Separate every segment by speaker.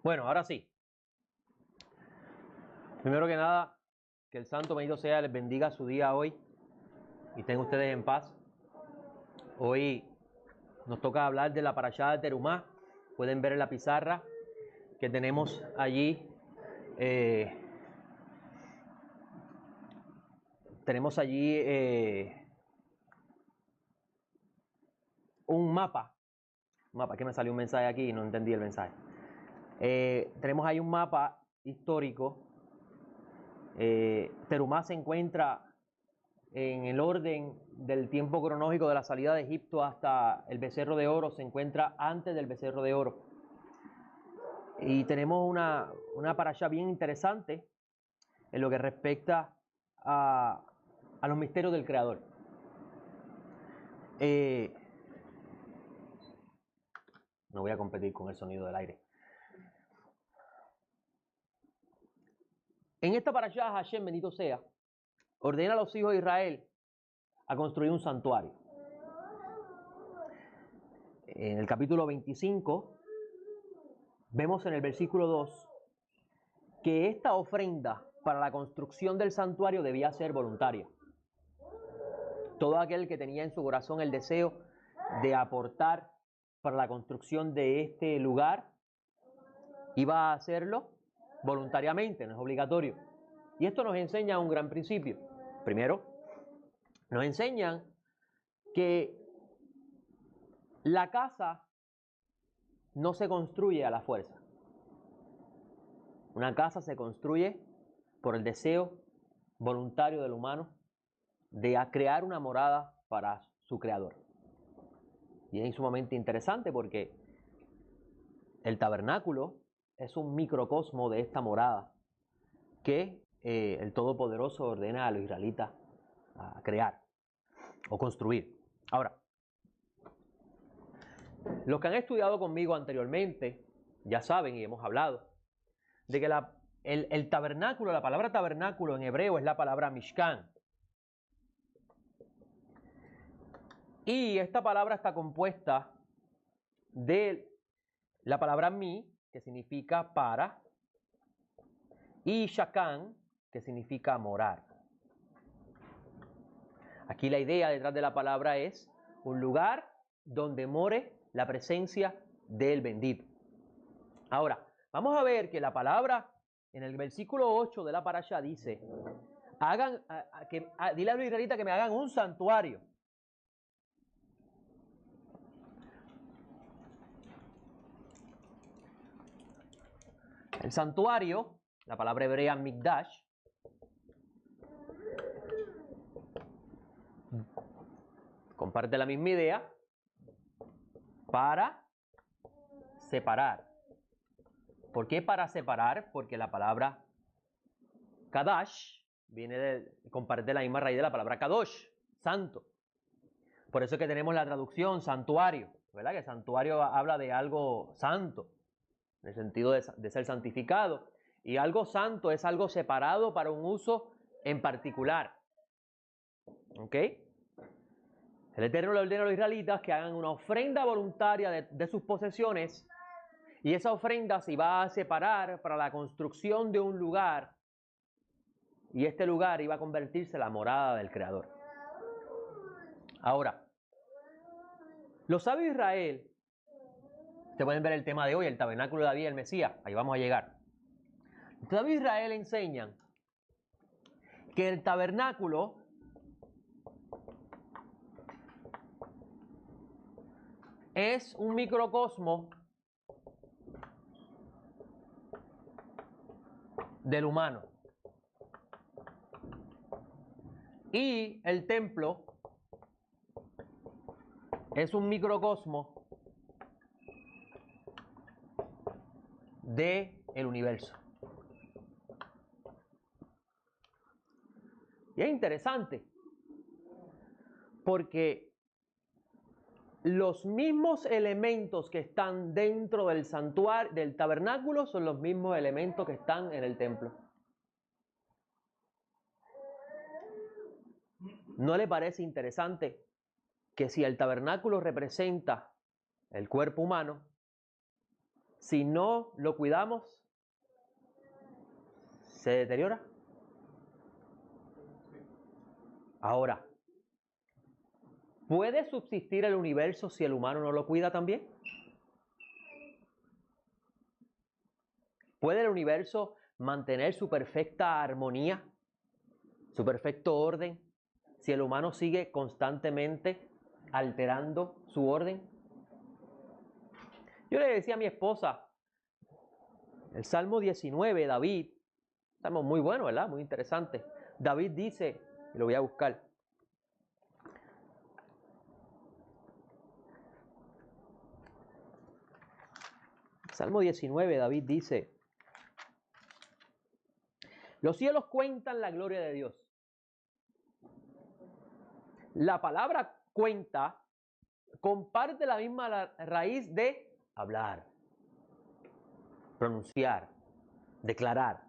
Speaker 1: Bueno, ahora sí. Primero que nada, que el Santo bendito sea, les bendiga su día hoy y estén ustedes en paz. Hoy nos toca hablar de la parashá de Terumá. Pueden ver en la pizarra que tenemos allí un mapa, que me salió un mensaje aquí y no entendí el mensaje. Tenemos ahí un mapa histórico. Terumá se encuentra en el orden del tiempo cronológico de la salida de Egipto hasta el becerro de oro, se encuentra antes del becerro de oro. Y tenemos una parashá bien interesante en lo que respecta a los misterios del Creador. No voy a competir con el sonido del aire. En esta parashá, Hashem, bendito sea, ordena a los hijos de Israel a construir un santuario. En el capítulo 25, vemos en el versículo 2 que esta ofrenda para la construcción del santuario debía ser voluntaria. Todo aquel que tenía en su corazón el deseo de aportar para la construcción de este lugar iba a hacerlo voluntariamente, no es obligatorio. Y esto nos enseña un gran principio. Primero, nos enseñan que la casa no se construye a la fuerza. Una casa se construye por el deseo voluntario del humano de crear una morada para su creador. Y es sumamente interesante porque el tabernáculo es un microcosmo de esta morada que el Todopoderoso ordena a los israelitas a crear o construir. Ahora, los que han estudiado conmigo anteriormente ya saben y hemos hablado de que el tabernáculo, la palabra tabernáculo en hebreo es la palabra Mishkan. Y esta palabra está compuesta de la palabra mi, que significa para, y shakan, que significa morar. Aquí la idea detrás de la palabra es un lugar donde more la presencia del bendito. Ahora, vamos a ver que la palabra en el versículo 8 de la parashá dice, dile a los israelitas que me hagan un santuario. El santuario, la palabra hebrea mikdash, comparte la misma idea, para separar. ¿Por qué para separar? Porque la palabra kadash comparte la misma raíz de la palabra kadosh, santo. Por eso es que tenemos la traducción santuario, ¿verdad? Que santuario habla de algo santo, en el sentido de ser santificado. Y algo santo es algo separado para un uso en particular. ¿Ok? El Eterno le ordena a los israelitas que hagan una ofrenda voluntaria de sus posesiones, y esa ofrenda se iba a separar para la construcción de un lugar, y este lugar iba a convertirse en la morada del Creador. Ahora, los sabios de Israel, ustedes pueden ver el tema de hoy, el tabernáculo de David y el Mesías, ahí vamos a llegar. Los sabios de Israel enseñan que el tabernáculo es un microcosmo del humano. Y el templo es un microcosmo del universo. Y es interesante porque los mismos elementos que están dentro del santuario, del tabernáculo, son los mismos elementos que están en el templo. ¿No le parece interesante que si el tabernáculo representa el cuerpo humano, si no lo cuidamos, se deteriora. Ahora, ¿puede subsistir el universo si el humano no lo cuida también? ¿Puede el universo mantener su perfecta armonía, su perfecto orden, si el humano sigue constantemente alterando su orden? Yo le decía a mi esposa, el Salmo 19, David, salmo muy bueno, ¿verdad? Muy interesante. David dice, y lo voy a buscar. Salmo 19, David dice, los cielos cuentan la gloria de Dios. La palabra cuenta comparte la misma raíz de hablar, pronunciar, declarar.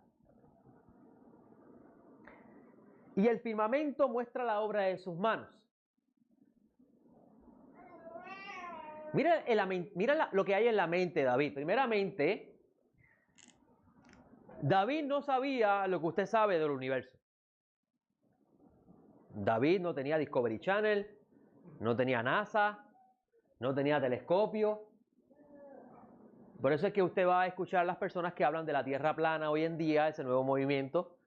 Speaker 1: Y el firmamento muestra la obra de sus manos. Mira, lo que hay en la mente de David. Primeramente, David no sabía lo que usted sabe del universo. David no tenía Discovery Channel, no tenía NASA, no tenía telescopio. Por eso es que usted va a escuchar a las personas que hablan de la Tierra plana hoy en día, ese nuevo movimiento,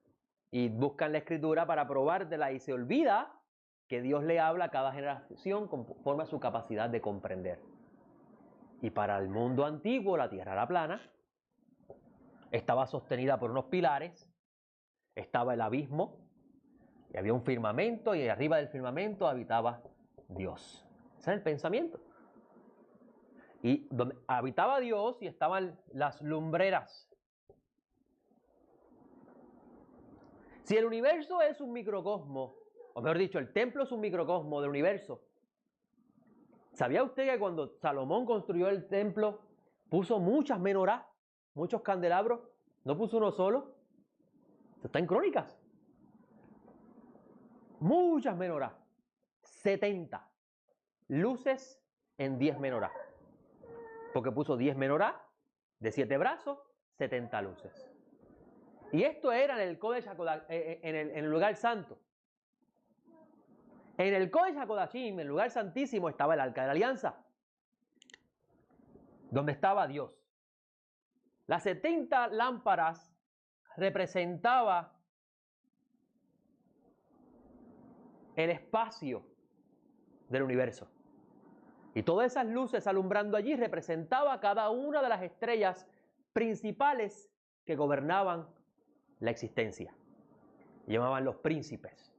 Speaker 1: y buscan la Escritura para probártela y se olvida que Dios le habla a cada generación conforme a su capacidad de comprender. Y para el mundo antiguo la Tierra era plana, estaba sostenida por unos pilares, estaba el abismo, y había un firmamento, y arriba del firmamento habitaba Dios. Ese es el pensamiento. Y donde habitaba Dios y estaban las lumbreras. Si el universo es un microcosmo, o mejor dicho, el templo es un microcosmo del universo, ¿sabía usted que cuando Salomón construyó el templo puso muchas menorá, muchos candelabros? No puso uno solo. Esto está en Crónicas. Muchas menorá. 70 luces en 10 menorá. Porque puso 10 menorá de 7 brazos, 70 luces. Y esto era en el Kodesh en el lugar santo. En el Kodesh HaKodashim, en el lugar santísimo, estaba el Arca de la Alianza, donde estaba Dios. Las 70 lámparas representaba el espacio del universo. Y todas esas luces alumbrando allí representaba cada una de las estrellas principales que gobernaban la existencia. Llamaban los príncipes.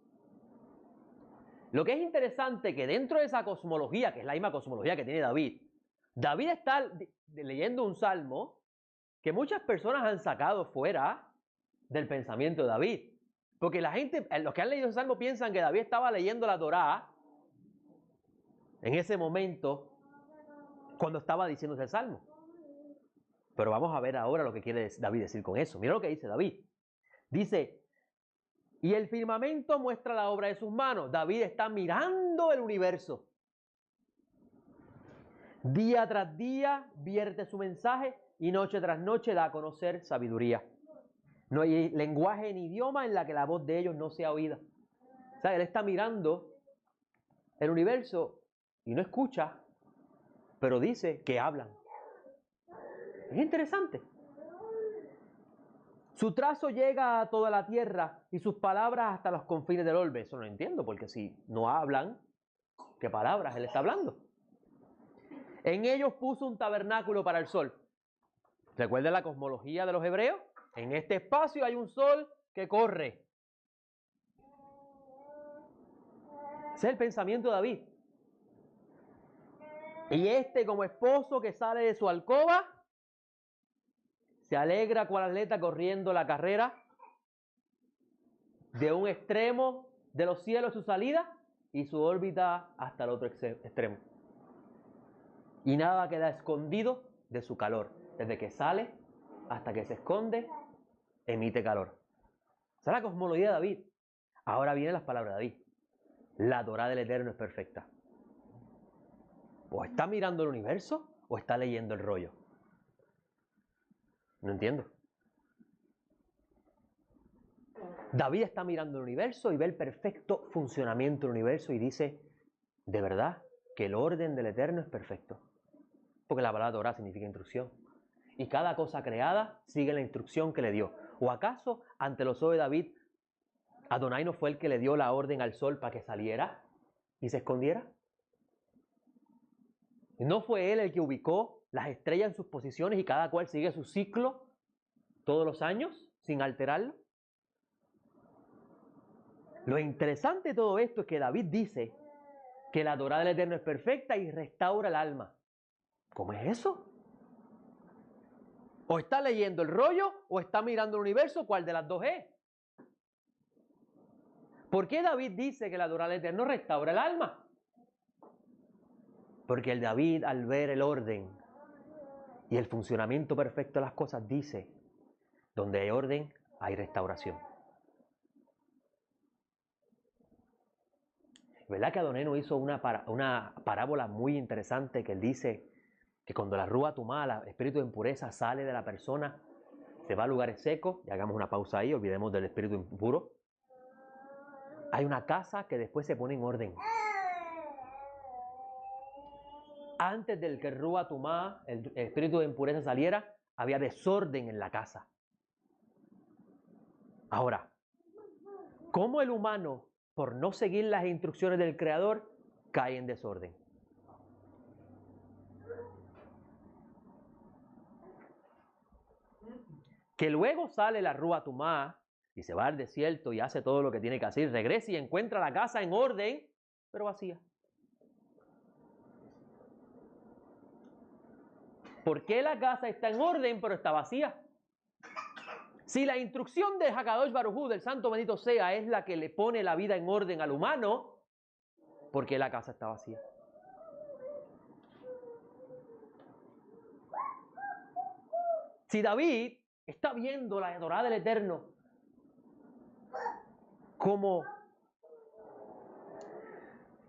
Speaker 1: Lo que es interesante que dentro de esa cosmología, que es la misma cosmología que tiene David, David está leyendo un salmo que muchas personas han sacado fuera del pensamiento de David. Porque la gente, los que han leído ese salmo piensan que David estaba leyendo la Torá en ese momento cuando estaba diciendo ese salmo. Pero vamos a ver ahora lo que quiere David decir con eso. Mira lo que dice David. Dice, y el firmamento muestra la obra de sus manos. David está mirando el universo. Día tras día vierte su mensaje y noche tras noche da a conocer sabiduría. No hay lenguaje ni idioma en la que la voz de ellos no sea oída. O sea, él está mirando el universo y no escucha, pero dice que hablan. Es interesante. Su trazo llega a toda la tierra y sus palabras hasta los confines del orbe. Eso no lo entiendo, porque si no hablan, ¿qué palabras él está hablando? En ellos puso un tabernáculo para el sol. ¿Recuerden la cosmología de los hebreos? En este espacio hay un sol que corre. Ese es el pensamiento de David. Y este, como esposo que sale de su alcoba, se alegra cual atleta corriendo la carrera de un extremo de los cielos su salida y su órbita hasta el otro extremo. Y nada queda escondido de su calor. Desde que sale hasta que se esconde, emite calor. Esa es la cosmología de David. Ahora vienen las palabras de David. La Torá del Eterno es perfecta. O está mirando el universo o está leyendo el rollo. No entiendo. David está mirando el universo y ve el perfecto funcionamiento del universo y dice, de verdad, que el orden del Eterno es perfecto. Porque la palabra Torah significa instrucción. Y cada cosa creada sigue la instrucción que le dio. ¿O acaso, ante los ojos de David, Adonai no fue el que le dio la orden al sol para que saliera y se escondiera? ¿No fue él el que ubicó las estrellas en sus posiciones y cada cual sigue su ciclo todos los años sin alterarlo? Lo interesante de todo esto es que David dice que la Torah del Eterno es perfecta y restaura el alma. ¿Cómo es eso? O está leyendo el rollo o está mirando el universo, ¿cuál de las dos es? ¿Por qué David dice que la Torah del Eterno restaura el alma? Porque el David, al ver el orden y el funcionamiento perfecto de las cosas, dice, donde hay orden, hay restauración. ¿Verdad que Adonai nos hizo una parábola muy interesante que él dice que cuando la rúa tumá, el espíritu de impureza sale de la persona, se va a lugares secos, y hagamos una pausa ahí, olvidemos del espíritu impuro. Hay una casa que después se pone en orden. Antes del que rúa tumá, el espíritu de impureza saliera, había desorden en la casa. Ahora, ¿cómo el humano, por no seguir las instrucciones del Creador, cae en desorden? Que luego sale la rúa tumá y se va al desierto y hace todo lo que tiene que hacer, regresa y encuentra la casa en orden, pero vacía. ¿Por qué la casa está en orden pero está vacía? Si la instrucción de Hakadosh Baruj Hu, del Santo Bendito sea, es la que le pone la vida en orden al humano, ¿por qué la casa está vacía? Si David está viendo la Torá del Eterno como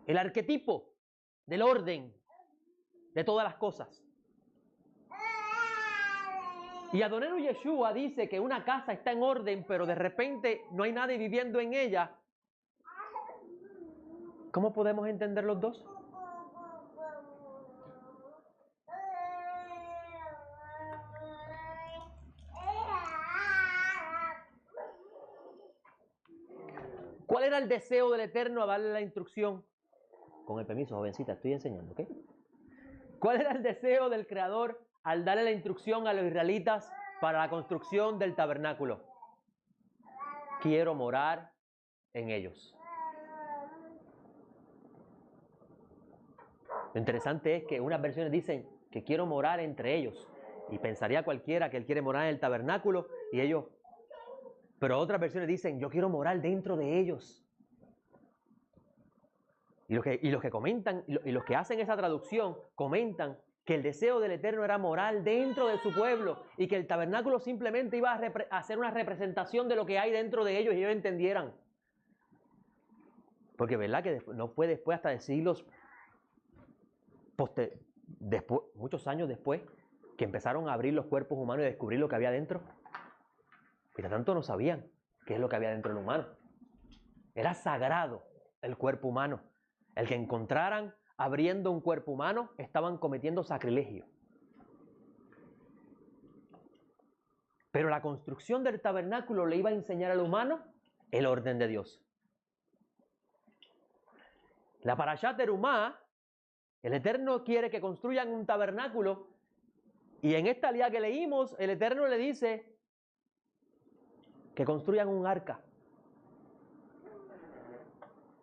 Speaker 1: el arquetipo del orden de todas las cosas, y Adonai Yeshua dice que una casa está en orden, pero de repente no hay nadie viviendo en ella, ¿cómo podemos entender los dos? ¿Cuál era el deseo del Eterno a darle la instrucción? Con el permiso, jovencita, estoy enseñando, ¿ok? ¿Cuál era el deseo del Creador al darle la instrucción a los israelitas para la construcción del tabernáculo? Quiero morar en ellos. Lo interesante es que unas versiones dicen que quiero morar entre ellos. Y pensaría cualquiera que él quiere morar en el tabernáculo y ellos... Pero otras versiones dicen, yo quiero morar dentro de ellos. Y los que comentan, y los que hacen esa traducción, comentan que el deseo del Eterno era morar dentro de su pueblo y que el tabernáculo simplemente iba a hacer una representación de lo que hay dentro de ellos y ellos entendieran. Porque verdad que no fue después, hasta de siglos, después, muchos años después, que empezaron a abrir los cuerpos humanos y a descubrir lo que había dentro. Mira, tanto no sabían qué es lo que había dentro del humano. Era sagrado el cuerpo humano. El que encontraran abriendo un cuerpo humano, estaban cometiendo sacrilegio. Pero la construcción del tabernáculo le iba a enseñar al humano el orden de Dios. La Parashat Terumá, el Eterno quiere que construyan un tabernáculo y en esta alía que leímos, el Eterno le dice que construyan un arca.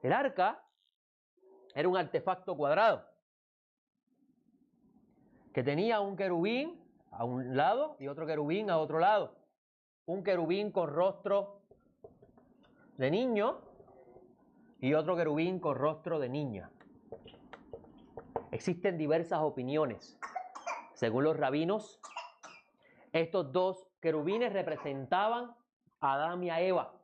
Speaker 1: El arca era un artefacto cuadrado que tenía un querubín a un lado y otro querubín a otro lado. Un querubín con rostro de niño y otro querubín con rostro de niña. Existen diversas opiniones. Según los rabinos, estos dos querubines representaban a Adán y a Eva.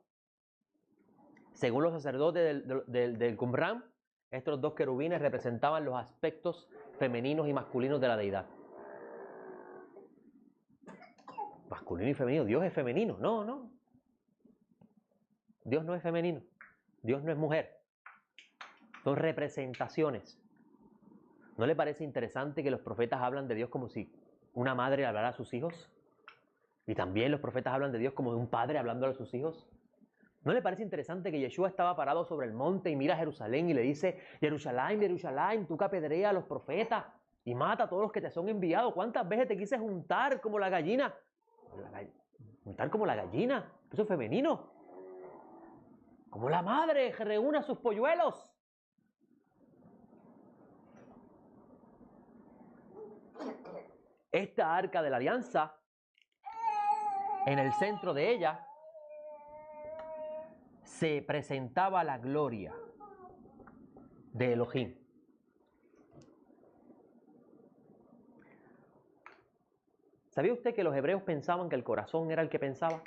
Speaker 1: Según los sacerdotes del Qumran, estos dos querubines representaban los aspectos femeninos y masculinos de la deidad. masculino y femenino. Dios es femenino. No, no. Dios no es femenino. Dios no es mujer. Son representaciones. ¿No le parece interesante que los profetas hablan de Dios como si una madre hablara a sus hijos? Y también los profetas hablan de Dios como de un padre hablando a sus hijos. ¿No le parece interesante que Yeshua estaba parado sobre el monte y mira a Jerusalén y le dice: Jerusalén, Jerusalén, tú que apedreas a los profetas y mata a todos los que te son enviados? ¿Cuántas veces te quise juntar como la gallina? Juntar como la gallina, eso es femenino. Como la madre que reúne a sus polluelos. Esta arca de la alianza, en el centro de ella, se presentaba la gloria de Elohim. ¿Sabía usted que los hebreos pensaban que el corazón era el que pensaba?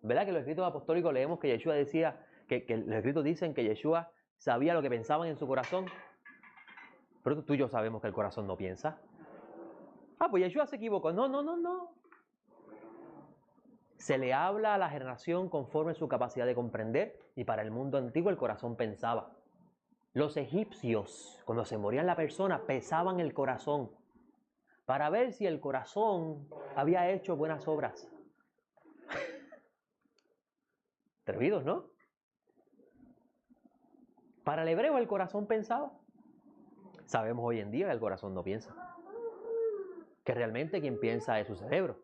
Speaker 1: ¿Verdad que en los escritos apostólicos leemos que Yeshua decía, que los escritos dicen que Yeshua sabía lo que pensaban en su corazón? Pero tú y yo sabemos que el corazón no piensa. Ah, pues Yeshua se equivocó. No, no, no, no. Se le habla a la generación conforme su capacidad de comprender, y para el mundo antiguo el corazón pensaba. Los egipcios, cuando se morían la persona, pesaban el corazón para ver si el corazón había hecho buenas obras. Atrevidos, ¿no? Para el hebreo el corazón pensaba. Sabemos hoy en día que el corazón no piensa. Que realmente quien piensa es su cerebro.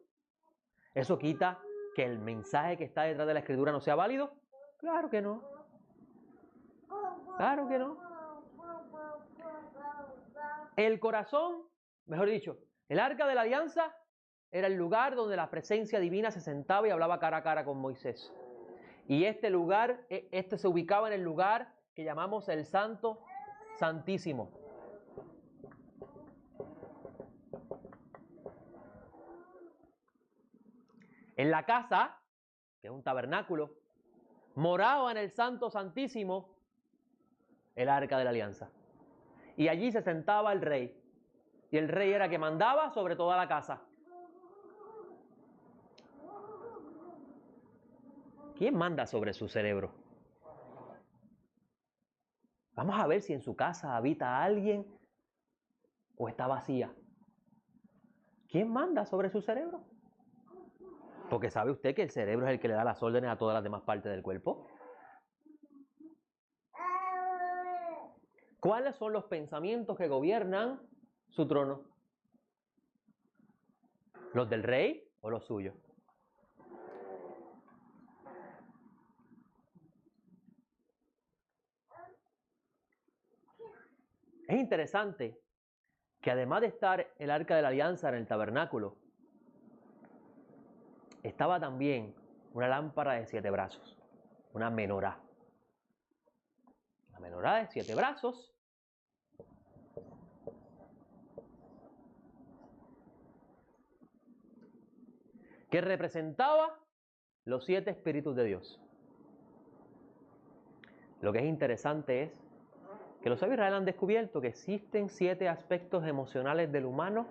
Speaker 1: ¿Eso quita que el mensaje que está detrás de la escritura no sea válido? Claro que no. Claro que no. El corazón, mejor dicho, el arca de la alianza era el lugar donde la presencia divina se sentaba y hablaba cara a cara con Moisés. Y este lugar, se ubicaba en el lugar que llamamos el Santo Santísimo. En la casa, que es un tabernáculo, moraba en el Santo Santísimo el arca de la alianza. Y allí se sentaba el rey. Y el rey era que mandaba sobre toda la casa. ¿Quién manda sobre su cerebro? Vamos a ver si en su casa habita alguien o está vacía. ¿Quién manda sobre su cerebro? Porque sabe usted que el cerebro es el que le da las órdenes a todas las demás partes del cuerpo. ¿Cuáles son los pensamientos que gobiernan su trono? ¿Los del rey o los suyos? Es interesante que además de estar el arca de la alianza en el tabernáculo, estaba también una lámpara de 7 brazos, una menorá. Una menorá de 7 brazos. Que representaba los 7 espíritus de Dios. Lo que es interesante es que los sabios de Israel han descubierto que existen 7 aspectos emocionales del humano,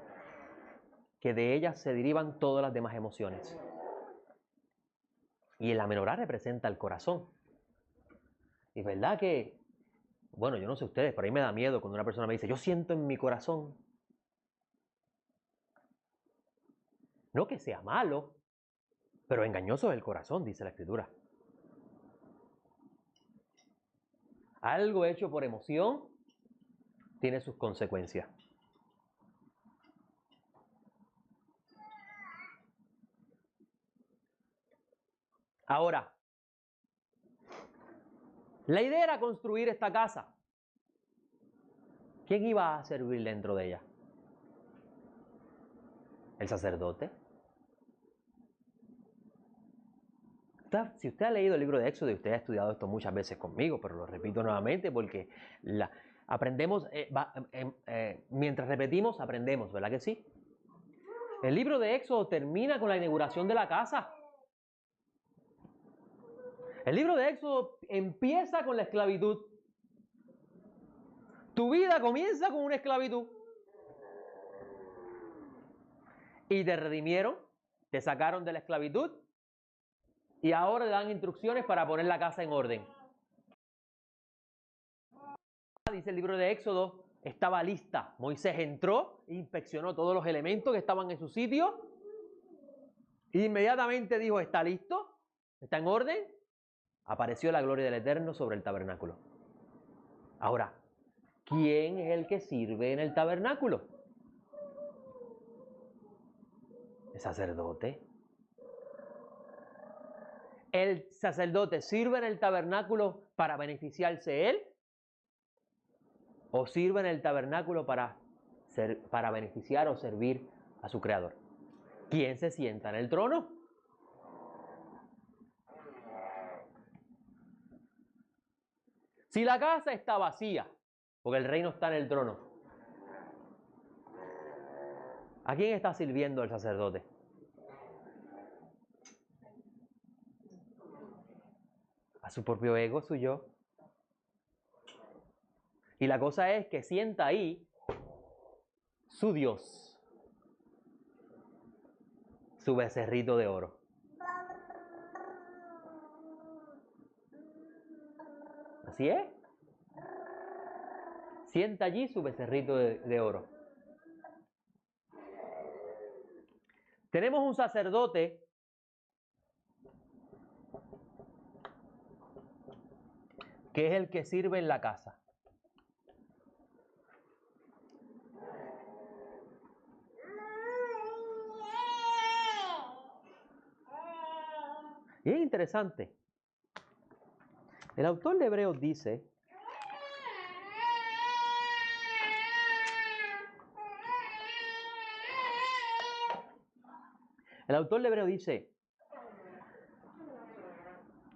Speaker 1: que de ellas se derivan todas las demás emociones. Y la menorá representa el corazón. Y es verdad que, bueno, yo no sé ustedes, pero a mí me da miedo cuando una persona me dice: yo siento en mi corazón. No que sea malo, pero engañoso es el corazón, dice la Escritura. Algo hecho por emoción tiene sus consecuencias. Ahora, la idea era construir esta casa. ¿Quién iba a servir dentro de ella? ¿El sacerdote? Si usted ha leído el libro de Éxodo, y usted ha estudiado esto muchas veces conmigo, pero lo repito nuevamente porque aprendemos, mientras repetimos, aprendemos, ¿verdad que sí? El libro de Éxodo termina con la inauguración de la casa. El libro de Éxodo empieza con la esclavitud. Tu vida comienza con una esclavitud. y te redimieron, te sacaron de la esclavitud y ahora le dan instrucciones para poner la casa en orden. Dice el libro de Éxodo, estaba lista. Moisés entró, inspeccionó todos los elementos que estaban en su sitio e inmediatamente dijo, ¿está listo? ¿Está en orden? Apareció la gloria del Eterno sobre el tabernáculo. Ahora, ¿quién es el que sirve en el tabernáculo? El sacerdote. ¿El sacerdote sirve en el tabernáculo para beneficiarse él? ¿O sirve en el tabernáculo para beneficiar o servir a su creador? ¿Quién se sienta en el trono? Si la casa está vacía, porque el rey no está en el trono, ¿a quién está sirviendo el sacerdote? A su propio ego, su yo. Y la cosa es que sienta ahí su Dios, su becerrito de oro. Así es. Sienta allí su becerrito de oro. Tenemos un sacerdote que es el que sirve en la casa. Y es interesante. El autor de Hebreos dice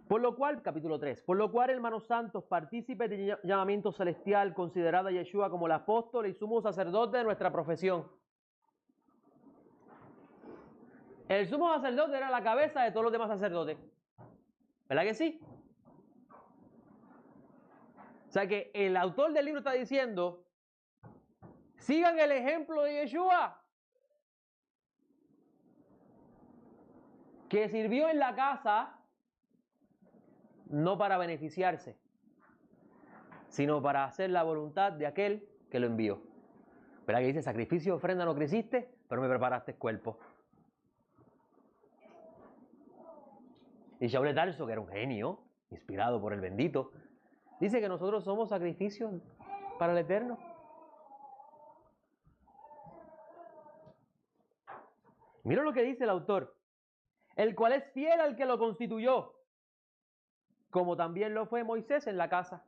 Speaker 1: por lo cual, capítulo 3, por lo cual, hermanos santos, partícipes del llamamiento celestial, considerad a Yeshua como el apóstol y sumo sacerdote de nuestra profesión. El sumo sacerdote era la cabeza de todos los demás sacerdotes. ¿Verdad que sí? O sea que el autor del libro está diciendo, sigan el ejemplo de Yeshua, que sirvió en la casa no para beneficiarse, sino para hacer la voluntad de aquel que lo envió. ¿Verdad que dice, sacrificio y ofrenda no quisiste, pero me preparaste el cuerpo? Y Shaul de Tarso, que era un genio, inspirado por el bendito, dice que nosotros somos sacrificios para el Eterno. Mira lo que dice el autor, el cual es fiel al que lo constituyó, como también lo fue Moisés en la casa.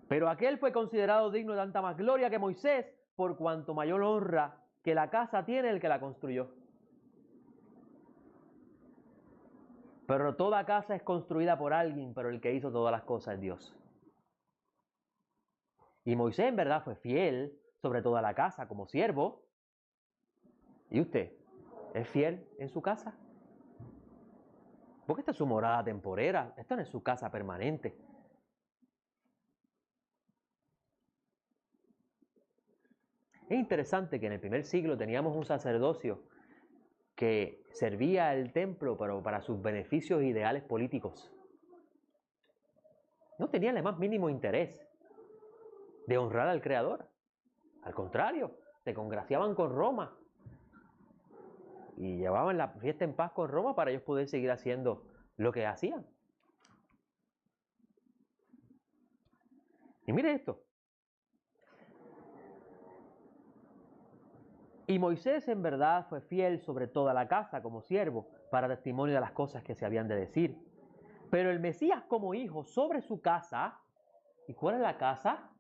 Speaker 1: Pero aquel fue considerado digno de tanta más gloria que Moisés, por cuanto mayor honra que la casa tiene el que la construyó. Pero toda casa es construida por alguien, pero el que hizo todas las cosas es Dios. Y Moisés en verdad fue fiel sobre toda la casa como siervo. ¿Y usted es fiel en su casa? Porque esta es su morada temporera, esta no es su casa permanente. Es interesante que en el primer siglo teníamos un sacerdocio que servía al templo, pero para sus beneficios e ideales políticos. No tenían el más mínimo interés de honrar al Creador. Al contrario, se congraciaban con Roma y llevaban la fiesta en paz con Roma para ellos poder seguir haciendo lo que hacían. Y mire esto. Y Moisés en verdad fue fiel sobre toda la casa como siervo para testimonio de las cosas que se habían de decir. Pero el Mesías como hijo sobre su casa, ¿y cuál es la casa?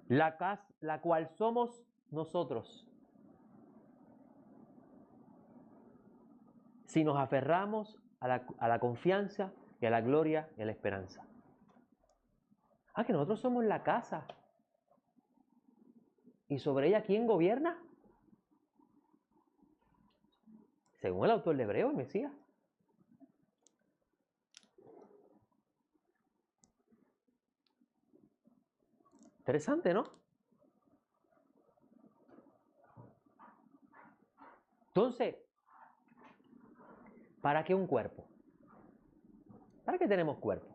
Speaker 1: La cual somos nosotros. Si nos aferramos a la confianza y a la gloria y a la esperanza. Ah, que nosotros somos la casa. ¿Y sobre ella quién gobierna? Según el autor de Hebreo, el Mesías. Interesante, ¿no? Entonces, ¿para qué un cuerpo? ¿Para qué tenemos cuerpo?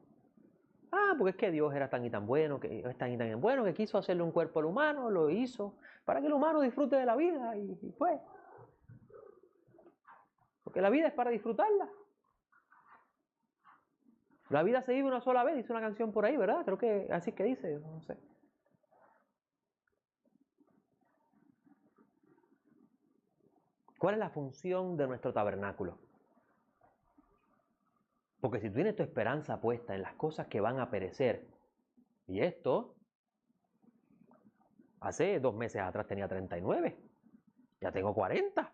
Speaker 1: Porque es que Dios era tan y tan bueno, que es tan y tan bueno, que quiso hacerle un cuerpo al humano, lo hizo, para que el humano disfrute de la vida y pues. Porque la vida es para disfrutarla. La vida se vive una sola vez, dice una canción por ahí, ¿verdad? Creo que así es que dice, no sé. ¿Cuál es la función de nuestro tabernáculo? Porque si tú tienes tu esperanza puesta en las cosas que van a perecer, y esto, hace 2 meses atrás tenía 39, ya tengo 40.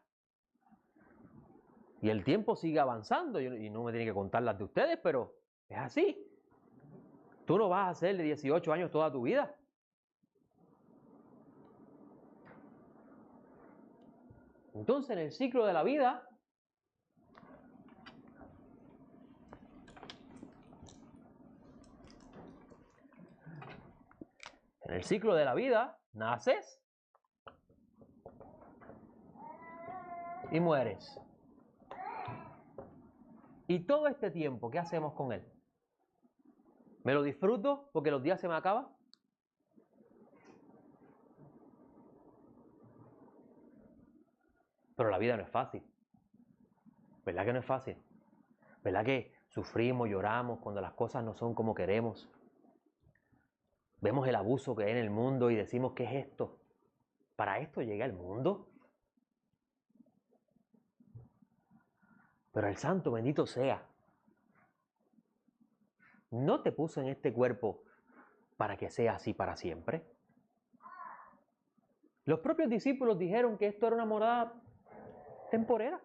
Speaker 1: Y el tiempo sigue avanzando, y no me tiene que contar las de ustedes, pero es así. Tú no vas a ser de 18 años toda tu vida. Entonces, en el ciclo de la vida, naces y mueres. Y todo este tiempo, ¿qué hacemos con él? ¿Me lo disfruto porque los días se me acaban? Pero la vida no es fácil. ¿Verdad que no es fácil? ¿Verdad que sufrimos, lloramos cuando las cosas no son como queremos? Vemos el abuso que hay en el mundo y decimos, ¿qué es esto? ¿Para esto llega el mundo? Pero el santo bendito sea, no te puso en este cuerpo para que sea así para siempre. Los propios discípulos dijeron que esto era una morada temporera.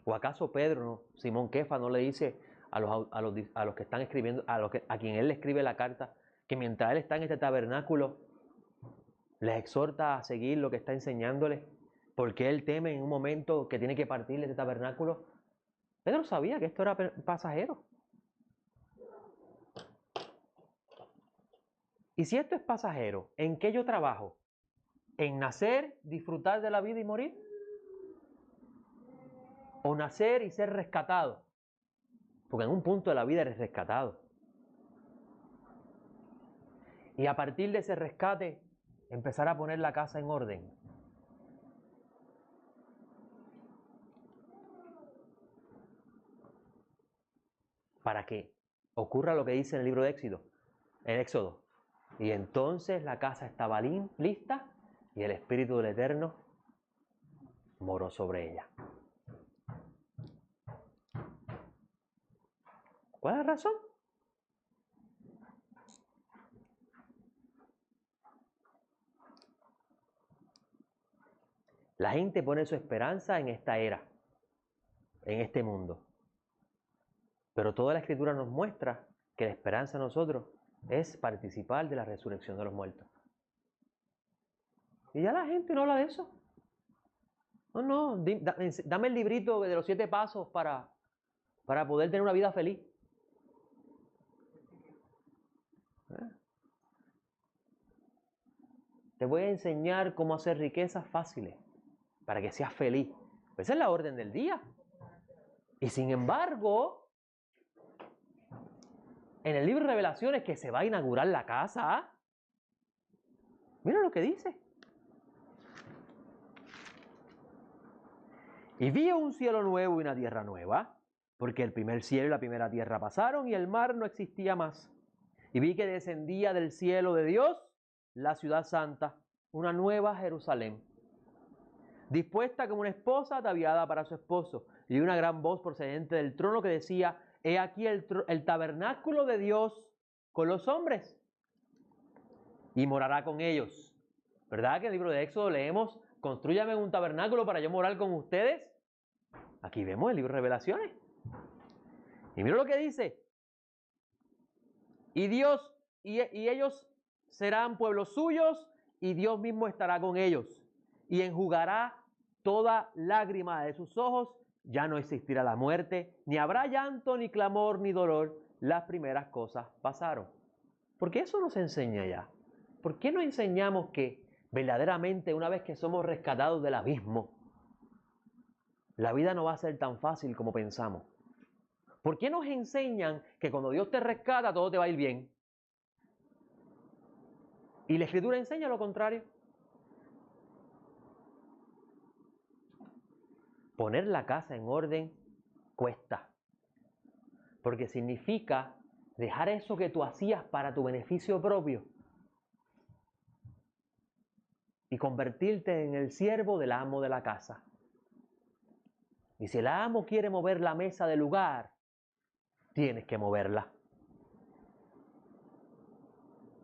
Speaker 1: ¿O acaso Pedro, Simón Kefa, no le dice a los que están escribiendo, a quien él le escribe la carta, que mientras él está en este tabernáculo, les exhorta a seguir lo que está enseñándoles, porque él teme en un momento que tiene que partir de este tabernáculo? Pedro sabía que esto era pasajero. Y si esto es pasajero, ¿en qué yo trabajo? ¿En nacer, disfrutar de la vida y morir? ¿O nacer y ser rescatado? Porque en un punto de la vida eres rescatado. Y a partir de ese rescate, empezar a poner la casa en orden. Para que ocurra lo que dice en el libro de Éxodo. Y entonces la casa estaba lista y el Espíritu del Eterno moró sobre ella. ¿Cuál es la razón? La gente pone su esperanza en esta era, en este mundo. Pero toda la Escritura nos muestra que la esperanza de nosotros es participar de la resurrección de los muertos. Y ya la gente no habla de eso. No, dame el librito de los 7 pasos para poder tener una vida feliz. Te voy a enseñar cómo hacer riquezas fáciles para que seas feliz. Esa es la orden del día. Y sin embargo, en el libro de Revelaciones que se va a inaugurar la casa, mira lo que dice. Y vi un cielo nuevo y una tierra nueva, porque el primer cielo y la primera tierra pasaron y el mar no existía más. Y vi que descendía del cielo de Dios la ciudad santa, una nueva Jerusalén, dispuesta como una esposa ataviada para su esposo. Y una gran voz procedente del trono que decía: he aquí el tabernáculo de Dios con los hombres, y morará con ellos. ¿Verdad que en el libro de Éxodo leemos: construyame un tabernáculo para yo morar con ustedes? Aquí vemos el libro de Revelaciones. Y mira lo que dice: y Dios y ellos serán pueblos suyos, y Dios mismo estará con ellos, y enjugará toda lágrima de sus ojos. Ya no existirá la muerte, ni habrá llanto, ni clamor, ni dolor. Las primeras cosas pasaron. ¿Por qué eso nos enseña ya? ¿Por qué no enseñamos que verdaderamente una vez que somos rescatados del abismo, la vida no va a ser tan fácil como pensamos. ¿Por qué nos enseñan que cuando Dios te rescata todo te va a ir bien? Y la Escritura enseña lo contrario. Poner la casa en orden cuesta, porque significa dejar eso que tú hacías para tu beneficio propio y convertirte en el siervo del amo de la casa. Y si el amo quiere mover la mesa del lugar, tienes que moverla.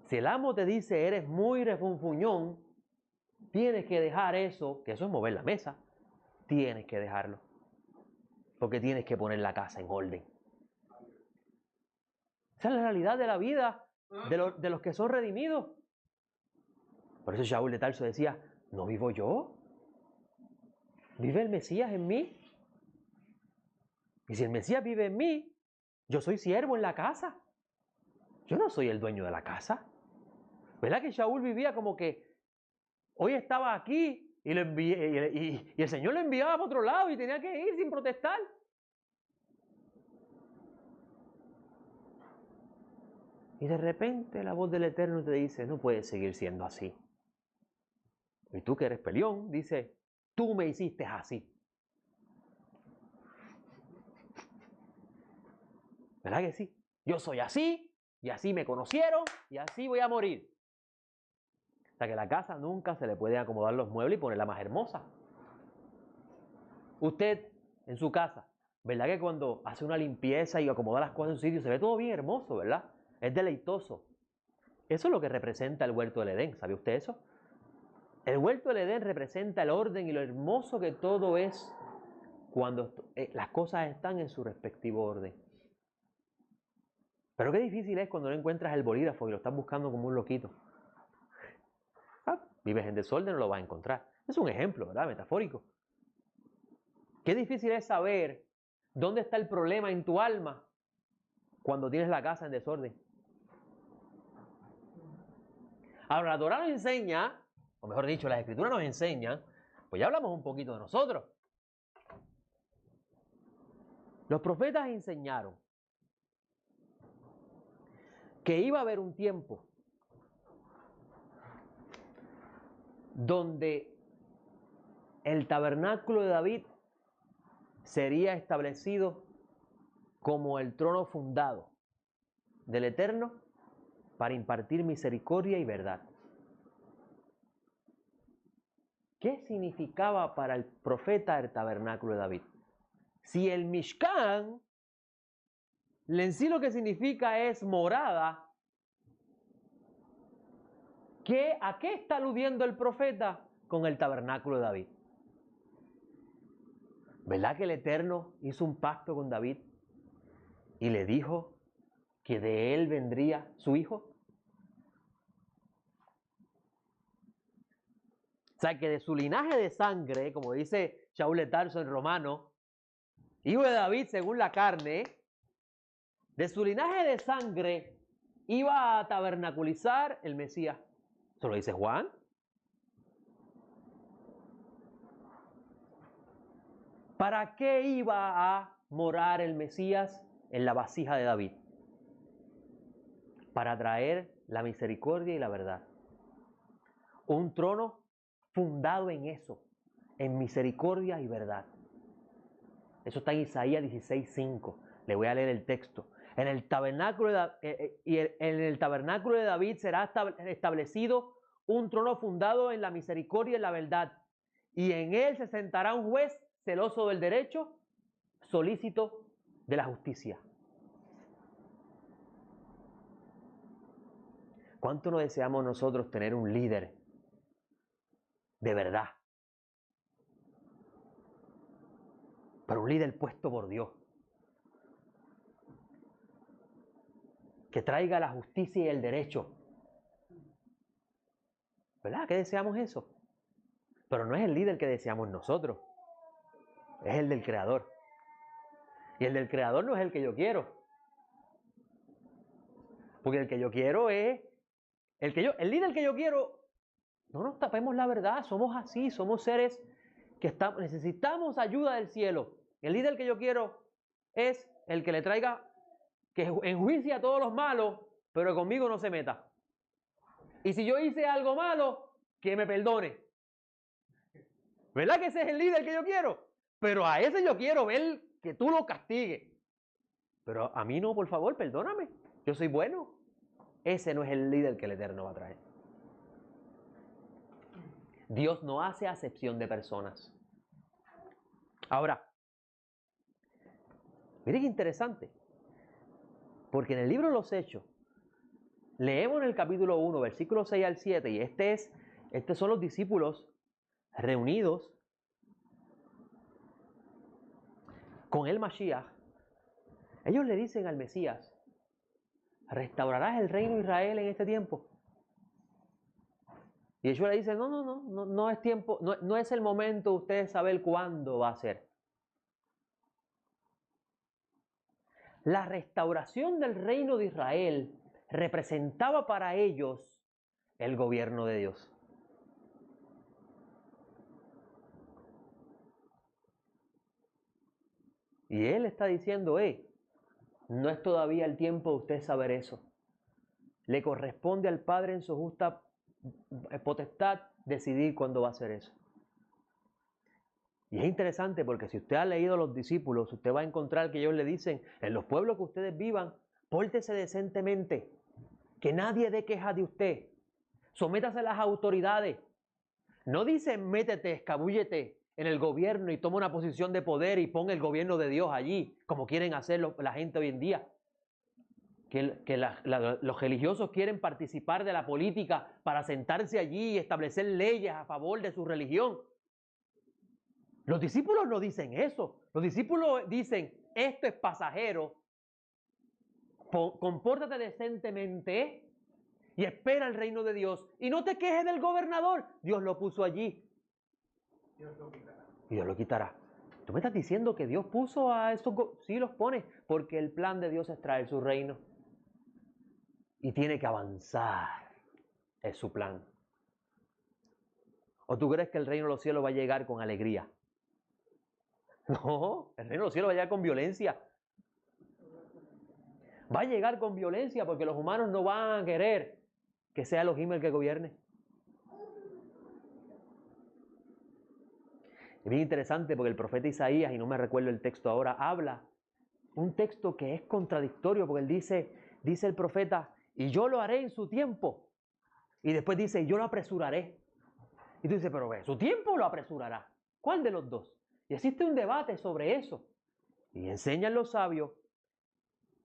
Speaker 1: Si el amo te dice eres muy refunfuñón, tienes que dejar eso, que eso es mover la mesa, tienes que dejarlo. Porque tienes que poner la casa en orden. Esa es la realidad de la vida de los que son redimidos. Por eso Shaul de Tarso decía, ¿no vivo yo? ¿Vive el Mesías en mí? Y si el Mesías vive en mí, yo soy siervo en la casa. Yo no soy el dueño de la casa. ¿Verdad que Shaul vivía como que hoy estaba aquí y el Señor lo enviaba para otro lado y tenía que ir sin protestar? Y de repente la voz del Eterno te dice, no puedes seguir siendo así. Y tú que eres peleón, dice, tú me hiciste así. ¿Verdad que sí? Yo soy así, y así me conocieron, y así voy a morir. O sea que la casa nunca se le puede acomodar los muebles y ponerla más hermosa. Usted, en su casa, ¿verdad que cuando hace una limpieza y acomoda las cosas en su sitio, se ve todo bien hermoso, ¿verdad? Es deleitoso. Eso es lo que representa el huerto del Edén, ¿sabe usted eso? El huerto del Edén representa el orden y lo hermoso que todo es cuando las cosas están en su respectivo orden. Pero qué difícil es cuando no encuentras el bolígrafo y lo estás buscando como un loquito. Vives en desorden, no lo vas a encontrar. Es un ejemplo, ¿verdad? Metafórico. Qué difícil es saber dónde está el problema en tu alma cuando tienes la casa en desorden. Ahora, la Torah nos enseña, o mejor dicho, las Escrituras nos enseñan, pues ya hablamos un poquito de nosotros. Los profetas enseñaron que iba a haber un tiempo donde el tabernáculo de David sería establecido como el trono fundado del Eterno para impartir misericordia y verdad. ¿Qué significaba para el profeta el tabernáculo de David? Si el Mishkan, en sí lo que significa es morada, ¿a qué está aludiendo el profeta con el tabernáculo de David? ¿Verdad que el Eterno hizo un pacto con David y le dijo que de él vendría su hijo? O sea, que de su linaje de sangre, como dice Shaul de Tarso en Romano, hijo de David según la carne, de su linaje de sangre iba a tabernaculizar el Mesías. ¿Eso lo dice Juan? ¿Para qué iba a morar el Mesías en la vasija de David? Para traer la misericordia y la verdad. Un trono fundado en eso, en misericordia y verdad. Eso está en Isaías 16:5. Le voy a leer el texto. En el tabernáculo de David será establecido un trono fundado en la misericordia y la verdad. Y en él se sentará un juez celoso del derecho, solícito de la justicia. ¿Cuánto no deseamos nosotros tener un líder de verdad? Pero un líder puesto por Dios. Que traiga la justicia y el derecho. ¿Verdad? ¿Qué deseamos eso? Pero no es el líder que deseamos nosotros. Es el del Creador. Y el del Creador no es el que yo quiero. Porque el que yo quiero es... El líder que yo quiero No nos tapemos la verdad, somos así, somos seres que necesitamos ayuda del cielo. El líder que yo quiero es el que le traiga, que enjuicie a todos los malos, pero conmigo no se meta. Y si yo hice algo malo, que me perdone. ¿Verdad que ese es el líder que yo quiero? Pero a ese yo quiero ver que tú lo castigues. Pero a mí no, por favor, perdóname. Yo soy bueno. Ese no es el líder que el Eterno va a traer. Dios no hace acepción de personas. Ahora, miren qué interesante. Porque en el libro de los Hechos, leemos en el capítulo 1, versículos 6 al 7, y estos son los discípulos reunidos con el Mashiach. Ellos le dicen al Mesías, ¿restaurarás el reino de Israel en este tiempo? Y ellos le dicen, no es tiempo, no es el momento, ustedes saben cuándo va a ser. La restauración del reino de Israel representaba para ellos el gobierno de Dios. Y él está diciendo, no es todavía el tiempo de usted saber eso. Le corresponde al Padre en su justa potestad decidir cuándo va a hacer eso. Y es interesante porque si usted ha leído a los discípulos, usted va a encontrar que ellos le dicen, en los pueblos que ustedes vivan, pórtese decentemente, que nadie dé queja de usted, sométase a las autoridades. No dicen, métete, escabúllete en el gobierno y toma una posición de poder y pon el gobierno de Dios allí, como quieren hacer la gente hoy en día. Los religiosos quieren participar de la política para sentarse allí y establecer leyes a favor de su religión. Los discípulos no dicen eso. Los discípulos dicen, esto es pasajero, compórtate decentemente y espera el reino de Dios. Y no te quejes del gobernador, Dios lo puso allí. Dios lo quitará. Y Dios lo quitará. ¿Tú me estás diciendo que Dios puso a esos? Sí, los pone, porque el plan de Dios es traer su reino. Y tiene que avanzar. Es su plan. ¿O tú crees que el reino de los cielos va a llegar con alegría? No, el reino de los cielos va a llegar con violencia. Va a llegar con violencia porque los humanos no van a querer que sea Elohim el que gobierne. Es bien interesante porque el profeta Isaías, y no me recuerdo el texto ahora, habla un texto que es contradictorio porque él dice el profeta, y yo lo haré en su tiempo. Y después dice, yo lo apresuraré. Y tú dices, pero ¿su tiempo lo apresurará? ¿Cuál de los dos? Y existe un debate sobre eso. Y enseñan los sabios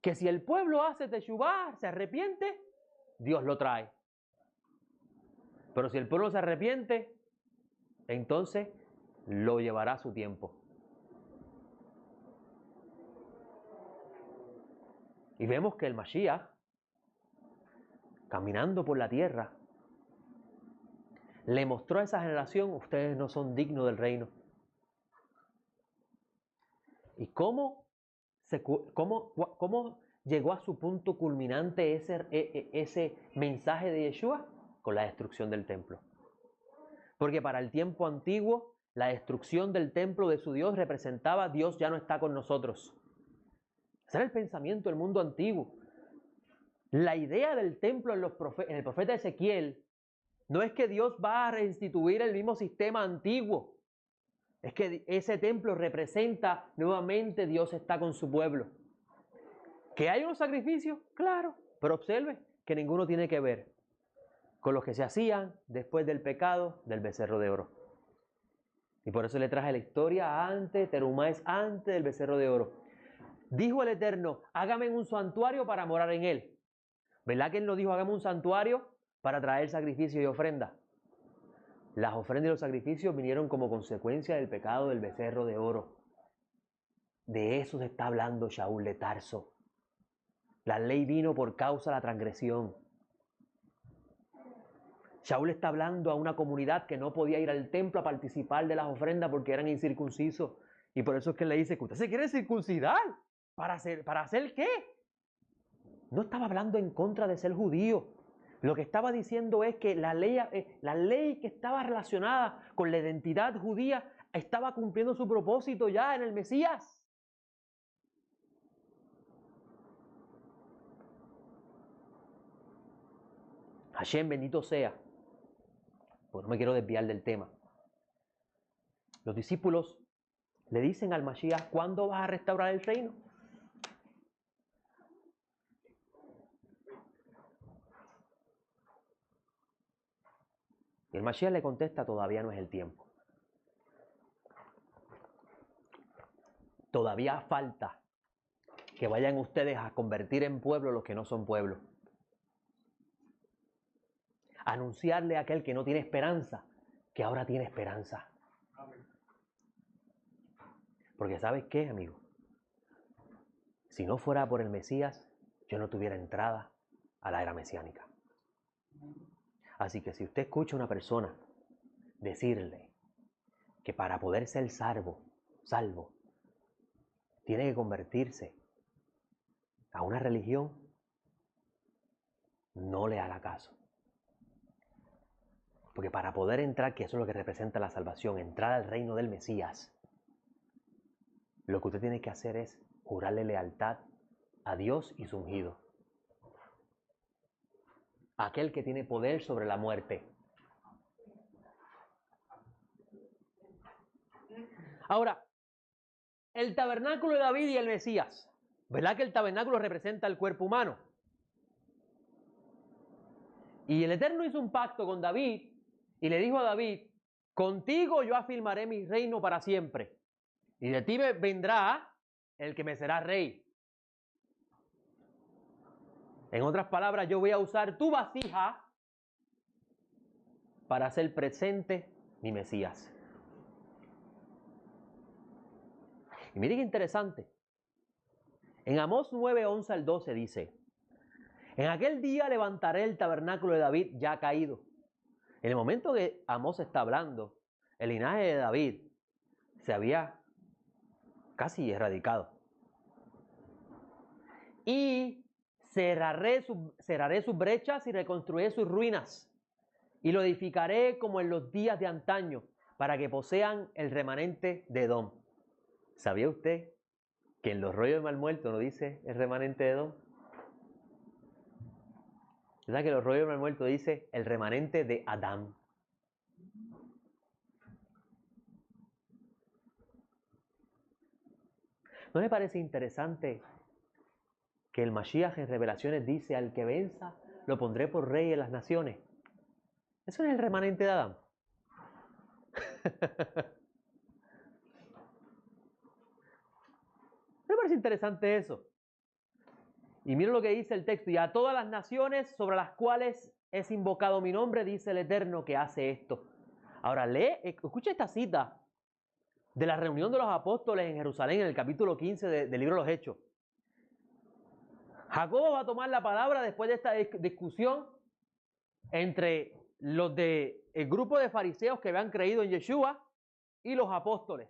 Speaker 1: que si el pueblo hace teshuvá, se arrepiente, Dios lo trae. Pero si el pueblo se arrepiente, entonces lo llevará a su tiempo. Y vemos que el Mashiach, caminando por la tierra, le mostró a esa generación, ustedes no son dignos del reino. ¿Y cómo llegó a su punto culminante ese mensaje de Yeshua? Con la destrucción del templo. Porque para el tiempo antiguo, la destrucción del templo de su Dios representaba Dios ya no está con nosotros. Ese era el pensamiento del mundo antiguo. La idea del templo en el profeta Ezequiel no es que Dios va a reinstituir el mismo sistema antiguo. Es que ese templo representa nuevamente Dios está con su pueblo. ¿Que hay unos sacrificios? Claro, pero observe que ninguno tiene que ver con los que se hacían después del pecado del becerro de oro. Y por eso le traje la historia antes, Terumá es antes del becerro de oro. Dijo el Eterno, hágame un santuario para morar en él. ¿Verdad que él no dijo, hágame un santuario para traer sacrificio y ofrenda? Las ofrendas y los sacrificios vinieron como consecuencia del pecado del becerro de oro. De eso se está hablando Shaul de Tarso. La ley vino por causa de la transgresión. Shaul está hablando a una comunidad que no podía ir al templo a participar de las ofrendas porque eran incircuncisos. Y por eso es que él le dice que usted se quiere circuncidar. ¿Para hacer qué? No estaba hablando en contra de ser judío. Lo que estaba diciendo es que la ley que estaba relacionada con la identidad judía estaba cumpliendo su propósito ya en el Mesías. Hashem, bendito sea. Pues no me quiero desviar del tema. Los discípulos le dicen al Mashiach, ¿cuándo vas a restaurar el reino? Y el Mashiach le contesta, todavía no es el tiempo. Todavía falta que vayan ustedes a convertir en pueblo los que no son pueblo. Anunciarle a aquel que no tiene esperanza, que ahora tiene esperanza. Porque ¿sabes qué, amigo? Si no fuera por el Mesías, yo no tuviera entrada a la era mesiánica. Así que si usted escucha a una persona decirle que para poder ser salvo, tiene que convertirse a una religión, no le haga caso. Porque para poder entrar, que eso es lo que representa la salvación, entrar al reino del Mesías, lo que usted tiene que hacer es jurarle lealtad a Dios y su ungido. Aquel que tiene poder sobre la muerte. Ahora, el tabernáculo de David y el Mesías. ¿Verdad que el tabernáculo representa el cuerpo humano? Y el Eterno hizo un pacto con David y le dijo a David, contigo yo afirmaré mi reino para siempre. Y de ti vendrá el que me será rey. En otras palabras, yo voy a usar tu vasija para hacer presente mi Mesías. Y mire qué interesante. En Amós 9, 11 al 12 dice, en aquel día levantaré el tabernáculo de David ya caído. En el momento que Amós está hablando, el linaje de David se había casi erradicado. Y cerraré sus brechas y reconstruiré sus ruinas. Y lo edificaré como en los días de antaño, para que posean el remanente de Edom. ¿Sabía usted que en los rollos de mal muerto no dice el remanente de Edom? ¿Verdad que en los rollos de mal muerto dice el remanente de Adán? ¿No le parece interesante que el Mashiach en Revelaciones dice al que venza lo pondré por rey en las naciones? Eso no es el remanente de Adán. ¿No le parece interesante eso? Y mira lo que dice el texto, y a todas las naciones sobre las cuales es invocado mi nombre, dice el Eterno que hace esto. Ahora escucha esta cita de la reunión de los apóstoles en Jerusalén en el capítulo 15 del libro de los Hechos. Jacobo va a tomar la palabra después de esta discusión entre los del grupo de fariseos que habían creído en Yeshua y los apóstoles.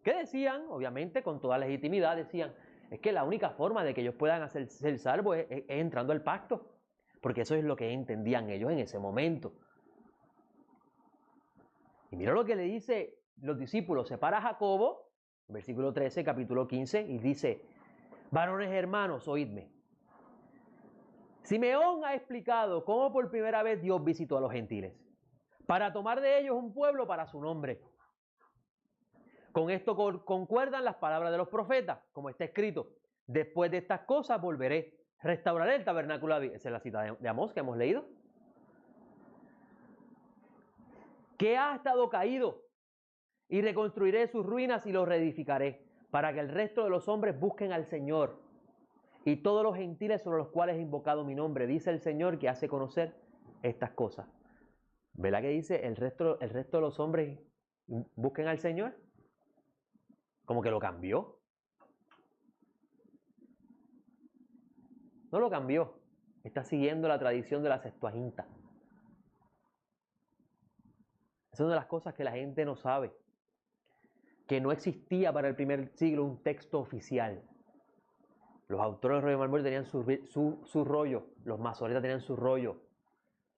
Speaker 1: ¿Qué decían? Obviamente, con toda legitimidad, decían, es que la única forma de que ellos puedan ser salvos es entrando al pacto, porque eso es lo que entendían ellos en ese momento. Y mira lo que le dice los discípulos, separa a Jacobo, versículo 13, capítulo 15, y dice, varones hermanos, oídme. Simeón ha explicado cómo por primera vez Dios visitó a los gentiles, para tomar de ellos un pueblo para su nombre. Con esto concuerdan las palabras de los profetas, como está escrito, después de estas cosas volveré, restauraré el tabernáculo de David. Esa es la cita de Amós que hemos leído. Que ha estado caído, y reconstruiré sus ruinas y los reedificaré, para que el resto de los hombres busquen al Señor, y todos los gentiles sobre los cuales he invocado mi nombre, dice el Señor que hace conocer estas cosas. ¿Verdad que dice el resto de los hombres busquen al Señor? Como que lo cambió. No lo cambió. Está siguiendo la tradición de la Septuaginta. Es una de las cosas que la gente no sabe. Que no existía para el primer siglo un texto oficial. Los autores del rollo de Marmoreo tenían su rollo, los masoretas tenían su rollo,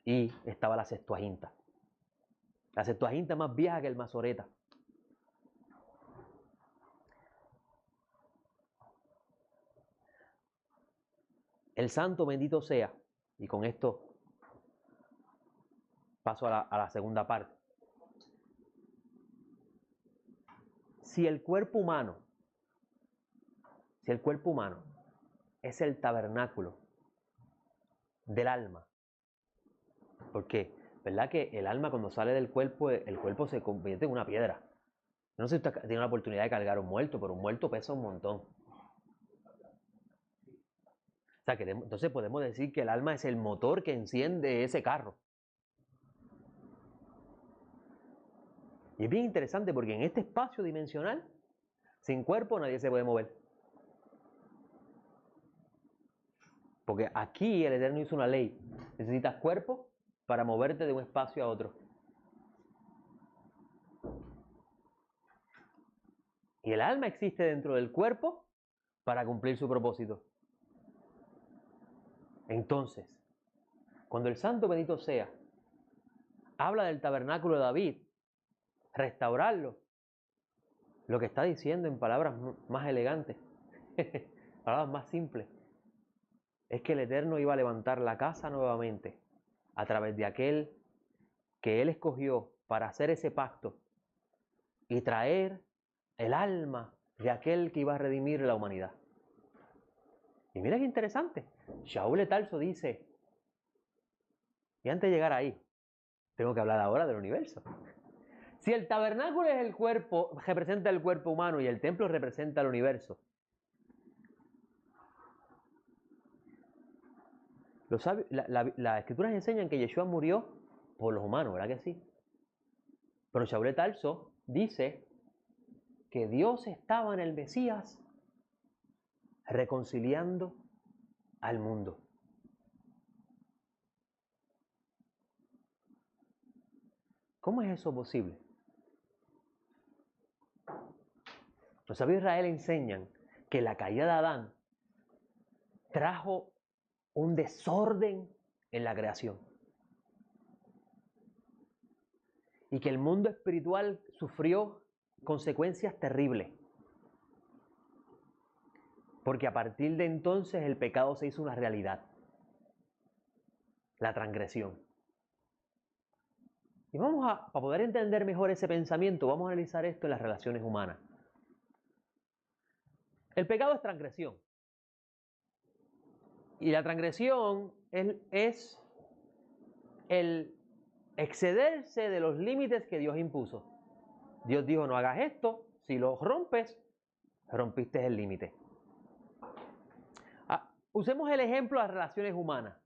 Speaker 1: y estaba la Septuaginta. La Septuaginta es más vieja que el Masoreta. El santo bendito sea, y con esto paso a la segunda parte. Si el cuerpo humano es el tabernáculo del alma, porque, ¿verdad que el alma cuando sale del cuerpo, el cuerpo se convierte en una piedra? No sé si usted tiene la oportunidad de cargar un muerto, pero un muerto pesa un montón. O sea, que entonces podemos decir que el alma es el motor que enciende ese carro. Y es bien interesante porque en este espacio dimensional, sin cuerpo nadie se puede mover. Porque aquí el Eterno hizo una ley. Necesitas cuerpo para moverte de un espacio a otro. Y el alma existe dentro del cuerpo para cumplir su propósito. Entonces, cuando el Santo bendito sea habla del tabernáculo de David, restaurarlo, lo que está diciendo en palabras más elegantes, palabras más simples, es que el Eterno iba a levantar la casa nuevamente a través de aquel que Él escogió para hacer ese pacto y traer el alma de aquel que iba a redimir la humanidad. Y mira qué interesante. Shaul de Tarso dice, y antes de llegar ahí, tengo que hablar ahora del universo. Si el tabernáculo es el cuerpo, representa el cuerpo humano y el templo representa el universo, las escrituras enseñan que Yeshua murió por los humanos, ¿verdad que sí? Pero Shaul de Tarso dice que Dios estaba en el Mesías reconciliando al mundo. ¿Cómo es eso posible? Los sabios de Israel enseñan que la caída de Adán trajo un desorden en la creación y que el mundo espiritual sufrió consecuencias terribles, porque a partir de entonces el pecado se hizo una realidad, la transgresión. Y para poder entender mejor ese pensamiento, vamos a analizar esto en las relaciones humanas. El pecado es transgresión. Y la transgresión es el excederse de los límites que Dios impuso. Dios dijo, no hagas esto, si lo rompes, rompiste el límite. Usemos el ejemplo de las relaciones humanas.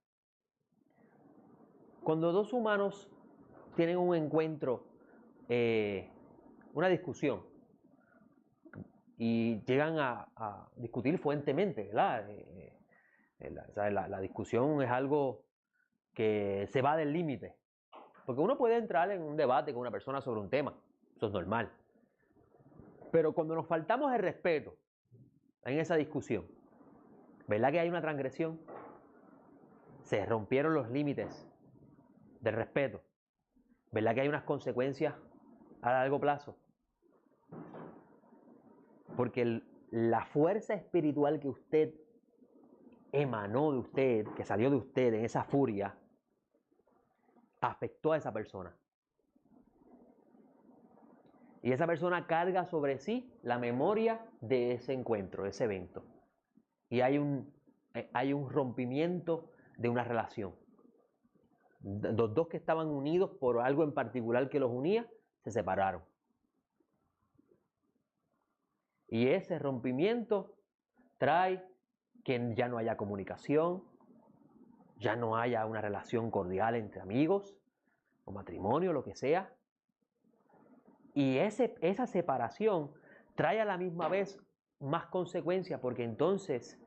Speaker 1: Cuando dos humanos tienen un encuentro, una discusión, y llegan a discutir fuertemente, ¿verdad? La discusión es algo que se va del límite. Porque uno puede entrar en un debate con una persona sobre un tema, eso es normal. Pero cuando nos faltamos el respeto en esa discusión, ¿verdad que hay una transgresión? Se rompieron los límites del respeto. ¿Verdad que hay unas consecuencias a largo plazo? Porque la fuerza espiritual que usted emanó de usted, que salió de usted en esa furia, afectó a esa persona. Y esa persona carga sobre sí la memoria de ese encuentro, de ese evento. Y hay un rompimiento de una relación. Los dos que estaban unidos por algo en particular que los unía, se separaron. Y ese rompimiento trae que ya no haya comunicación, ya no haya una relación cordial entre amigos o matrimonio, lo que sea. Y esa separación trae a la misma vez más consecuencias, porque entonces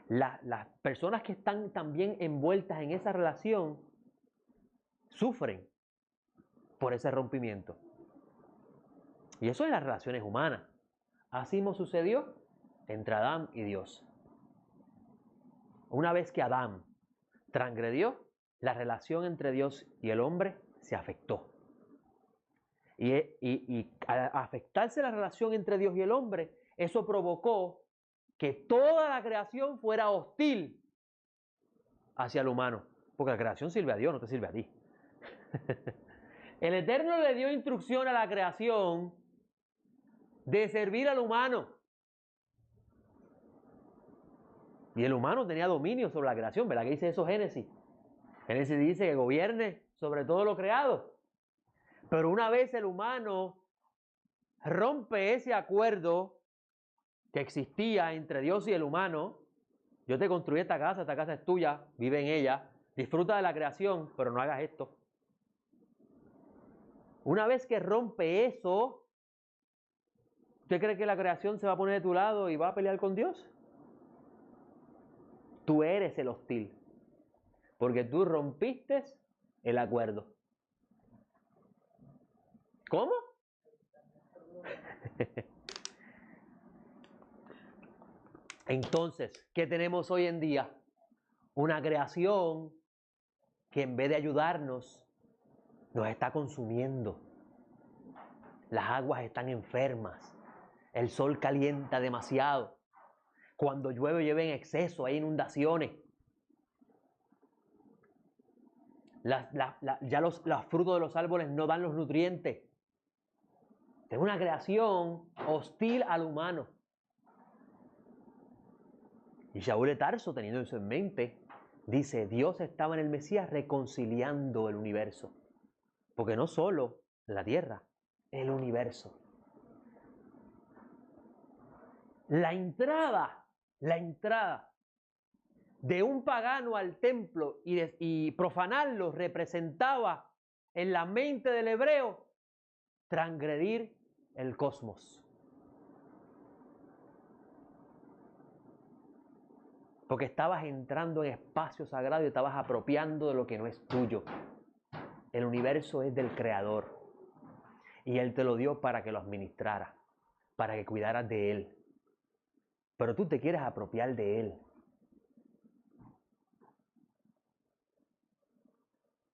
Speaker 1: las personas que están también envueltas en esa relación sufren por ese rompimiento. Y eso en las relaciones humanas. Así mismo sucedió entre Adán y Dios. Una vez que Adán transgredió, la relación entre Dios y el hombre se afectó. Y al afectarse la relación entre Dios y el hombre, eso provocó que toda la creación fuera hostil hacia el humano. Porque la creación sirve a Dios, no te sirve a ti. El Eterno le dio instrucción a la creación de servir al humano. Y el humano tenía dominio sobre la creación, ¿verdad? Que dice eso Génesis. Génesis dice que gobierne sobre todo lo creado. Pero una vez el humano rompe ese acuerdo que existía entre Dios y el humano, yo te construí esta casa es tuya, vive en ella, disfruta de la creación, pero no hagas esto. Una vez que rompe eso, ¿usted cree que la creación se va a poner de tu lado y va a pelear con Dios? Tú eres el hostil, porque tú rompiste el acuerdo. ¿Cómo? Entonces, ¿qué tenemos hoy en día? Una creación que en vez de ayudarnos, nos está consumiendo. Las aguas están enfermas. El sol calienta demasiado. Cuando llueve en exceso, hay inundaciones. Ya los frutos de los árboles no dan los nutrientes. Es una creación hostil al humano. Y Shaul de Tarso, teniendo eso en mente, dice, Dios estaba en el Mesías reconciliando el universo. Porque no solo la tierra, el universo. La entrada de un pagano al templo y profanarlo representaba en la mente del hebreo transgredir el cosmos. Porque estabas entrando en espacio sagrado y estabas apropiando de lo que no es tuyo. El universo es del Creador. Y Él te lo dio para que lo administraras, para que cuidaras de Él. Pero tú te quieres apropiar de Él.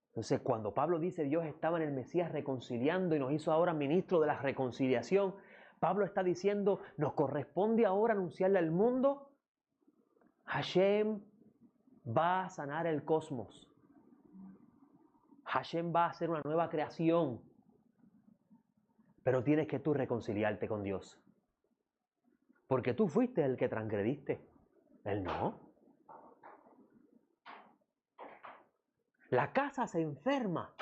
Speaker 1: Entonces, cuando Pablo dice Dios estaba en el Mesías reconciliando y nos hizo ahora ministro de la reconciliación, Pablo está diciendo, nos corresponde ahora anunciarle al mundo, Hashem va a sanar el cosmos. Hashem va a hacer una nueva creación. Pero tienes que tú reconciliarte con Dios. Porque tú fuiste el que transgrediste. Él no. La casa se enferma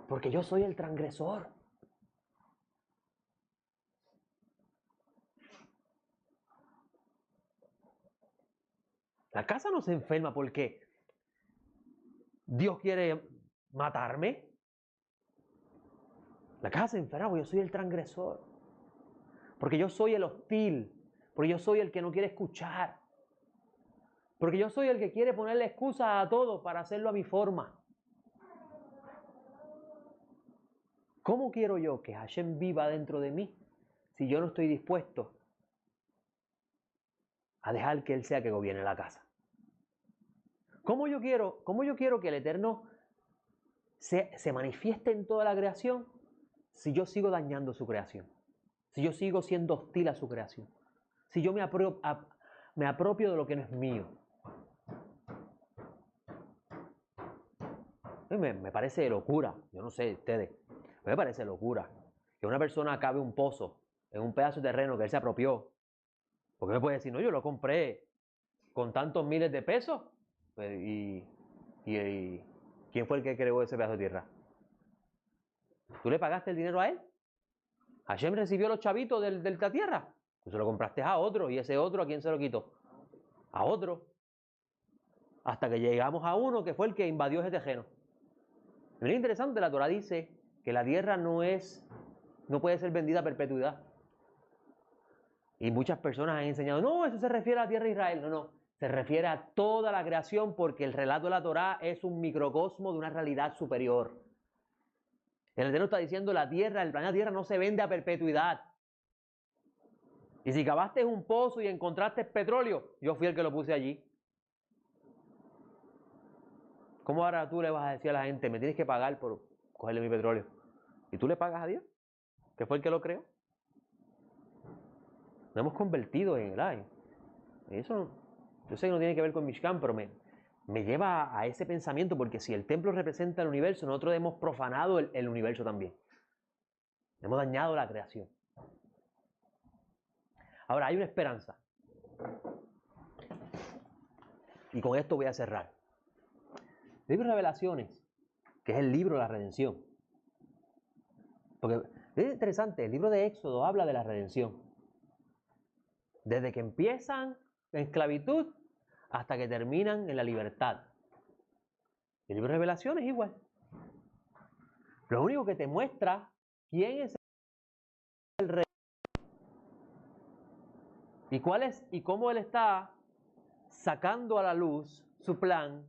Speaker 1: porque yo soy el transgresor. La casa no se enferma porque Dios quiere matarme. La casa se enferma porque yo soy el transgresor. Porque yo soy el hostil. Porque yo soy el que no quiere escuchar. Porque yo soy el que quiere ponerle excusas a todo para hacerlo a mi forma. ¿Cómo quiero yo que Hashem viva dentro de mí si yo no estoy dispuesto a dejar que Él sea que gobierne la casa? ¿Cómo yo quiero que el Eterno se manifieste en toda la creación si yo sigo dañando su creación? Si yo sigo siendo hostil a su creación. Si yo me apropio de lo que no es mío. Me parece locura. Yo no sé ustedes. Me parece locura que una persona acabe un pozo en un pedazo de terreno que él se apropió. Porque me puede decir, no, yo lo compré con tantos miles de pesos. ¿Y quién fue el que creó ese pedazo de tierra? ¿Tú le pagaste el dinero a él? ¿Hashem recibió los chavitos de la tierra? Tú se lo compraste a otro, y ese otro, ¿a quién se lo quitó? A otro. Hasta que llegamos a uno que fue el que invadió ese terreno. Es interesante, la Torah dice que la tierra no puede ser vendida a perpetuidad. Y muchas personas han enseñado, no, eso se refiere a la tierra de Israel. No, se refiere a toda la creación porque el relato de la Torah es un microcosmo de una realidad superior. El Eterno está diciendo, la tierra, el planeta Tierra no se vende a perpetuidad. Y si cavaste un pozo y encontraste petróleo, yo fui el que lo puse allí. ¿Cómo ahora tú le vas a decir a la gente, me tienes que pagar por cogerle mi petróleo? ¿Y tú le pagas a Dios? ¿Que fue el que lo creó? Nos hemos convertido en el ay. Eso, yo sé que no tiene que ver con Mishkan, pero me lleva a ese pensamiento, porque si el templo representa el universo, nosotros hemos profanado el universo también. Hemos dañado la creación. Ahora, hay una esperanza. Y con esto voy a cerrar. El libro de Revelaciones, que es el libro de la redención. Porque es interesante, el libro de Éxodo habla de la redención. Desde que empiezan en esclavitud hasta que terminan en la libertad. El libro de Revelaciones es igual. Lo único que te muestra quién es el rey y cuál es y cómo él está sacando a la luz su plan,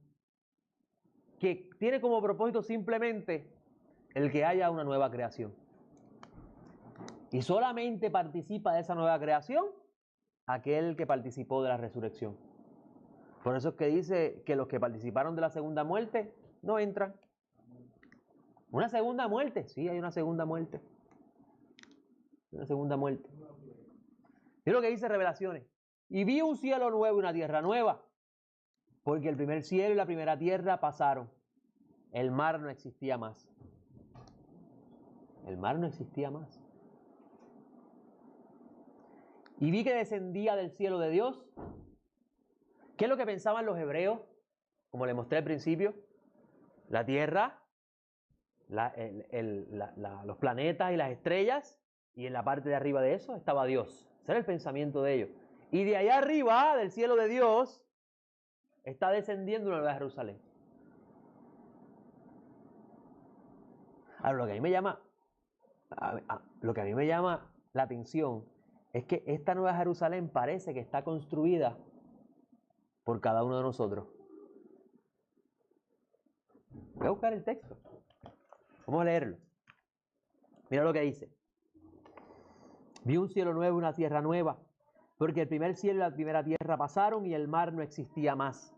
Speaker 1: que tiene como propósito simplemente el que haya una nueva creación. Y solamente participa de esa nueva creación aquel que participó de la resurrección. Por eso es que dice que los que participaron de la segunda muerte no entran. ¿Una segunda muerte? Sí, hay una segunda muerte. Una segunda muerte. Es lo que dice Revelaciones. Y vi un cielo nuevo y una tierra nueva, porque el primer cielo y la primera tierra pasaron. El mar no existía más. El mar no existía más. Y vi que descendía del cielo de Dios. ¿Qué es lo que pensaban los hebreos? Como les mostré al principio, la tierra, los planetas y las estrellas, y en la parte de arriba de eso estaba Dios. Ese era el pensamiento de ellos. Y de allá arriba, del cielo de Dios, está descendiendo una nueva Jerusalén. Ahora, lo que a mí me llama la atención es que esta nueva Jerusalén parece que está construida por cada uno de nosotros. Voy a buscar el texto. Vamos a leerlo. Mira lo que dice. Vi un cielo nuevo y una tierra nueva, porque el primer cielo y la primera tierra pasaron y el mar no existía más.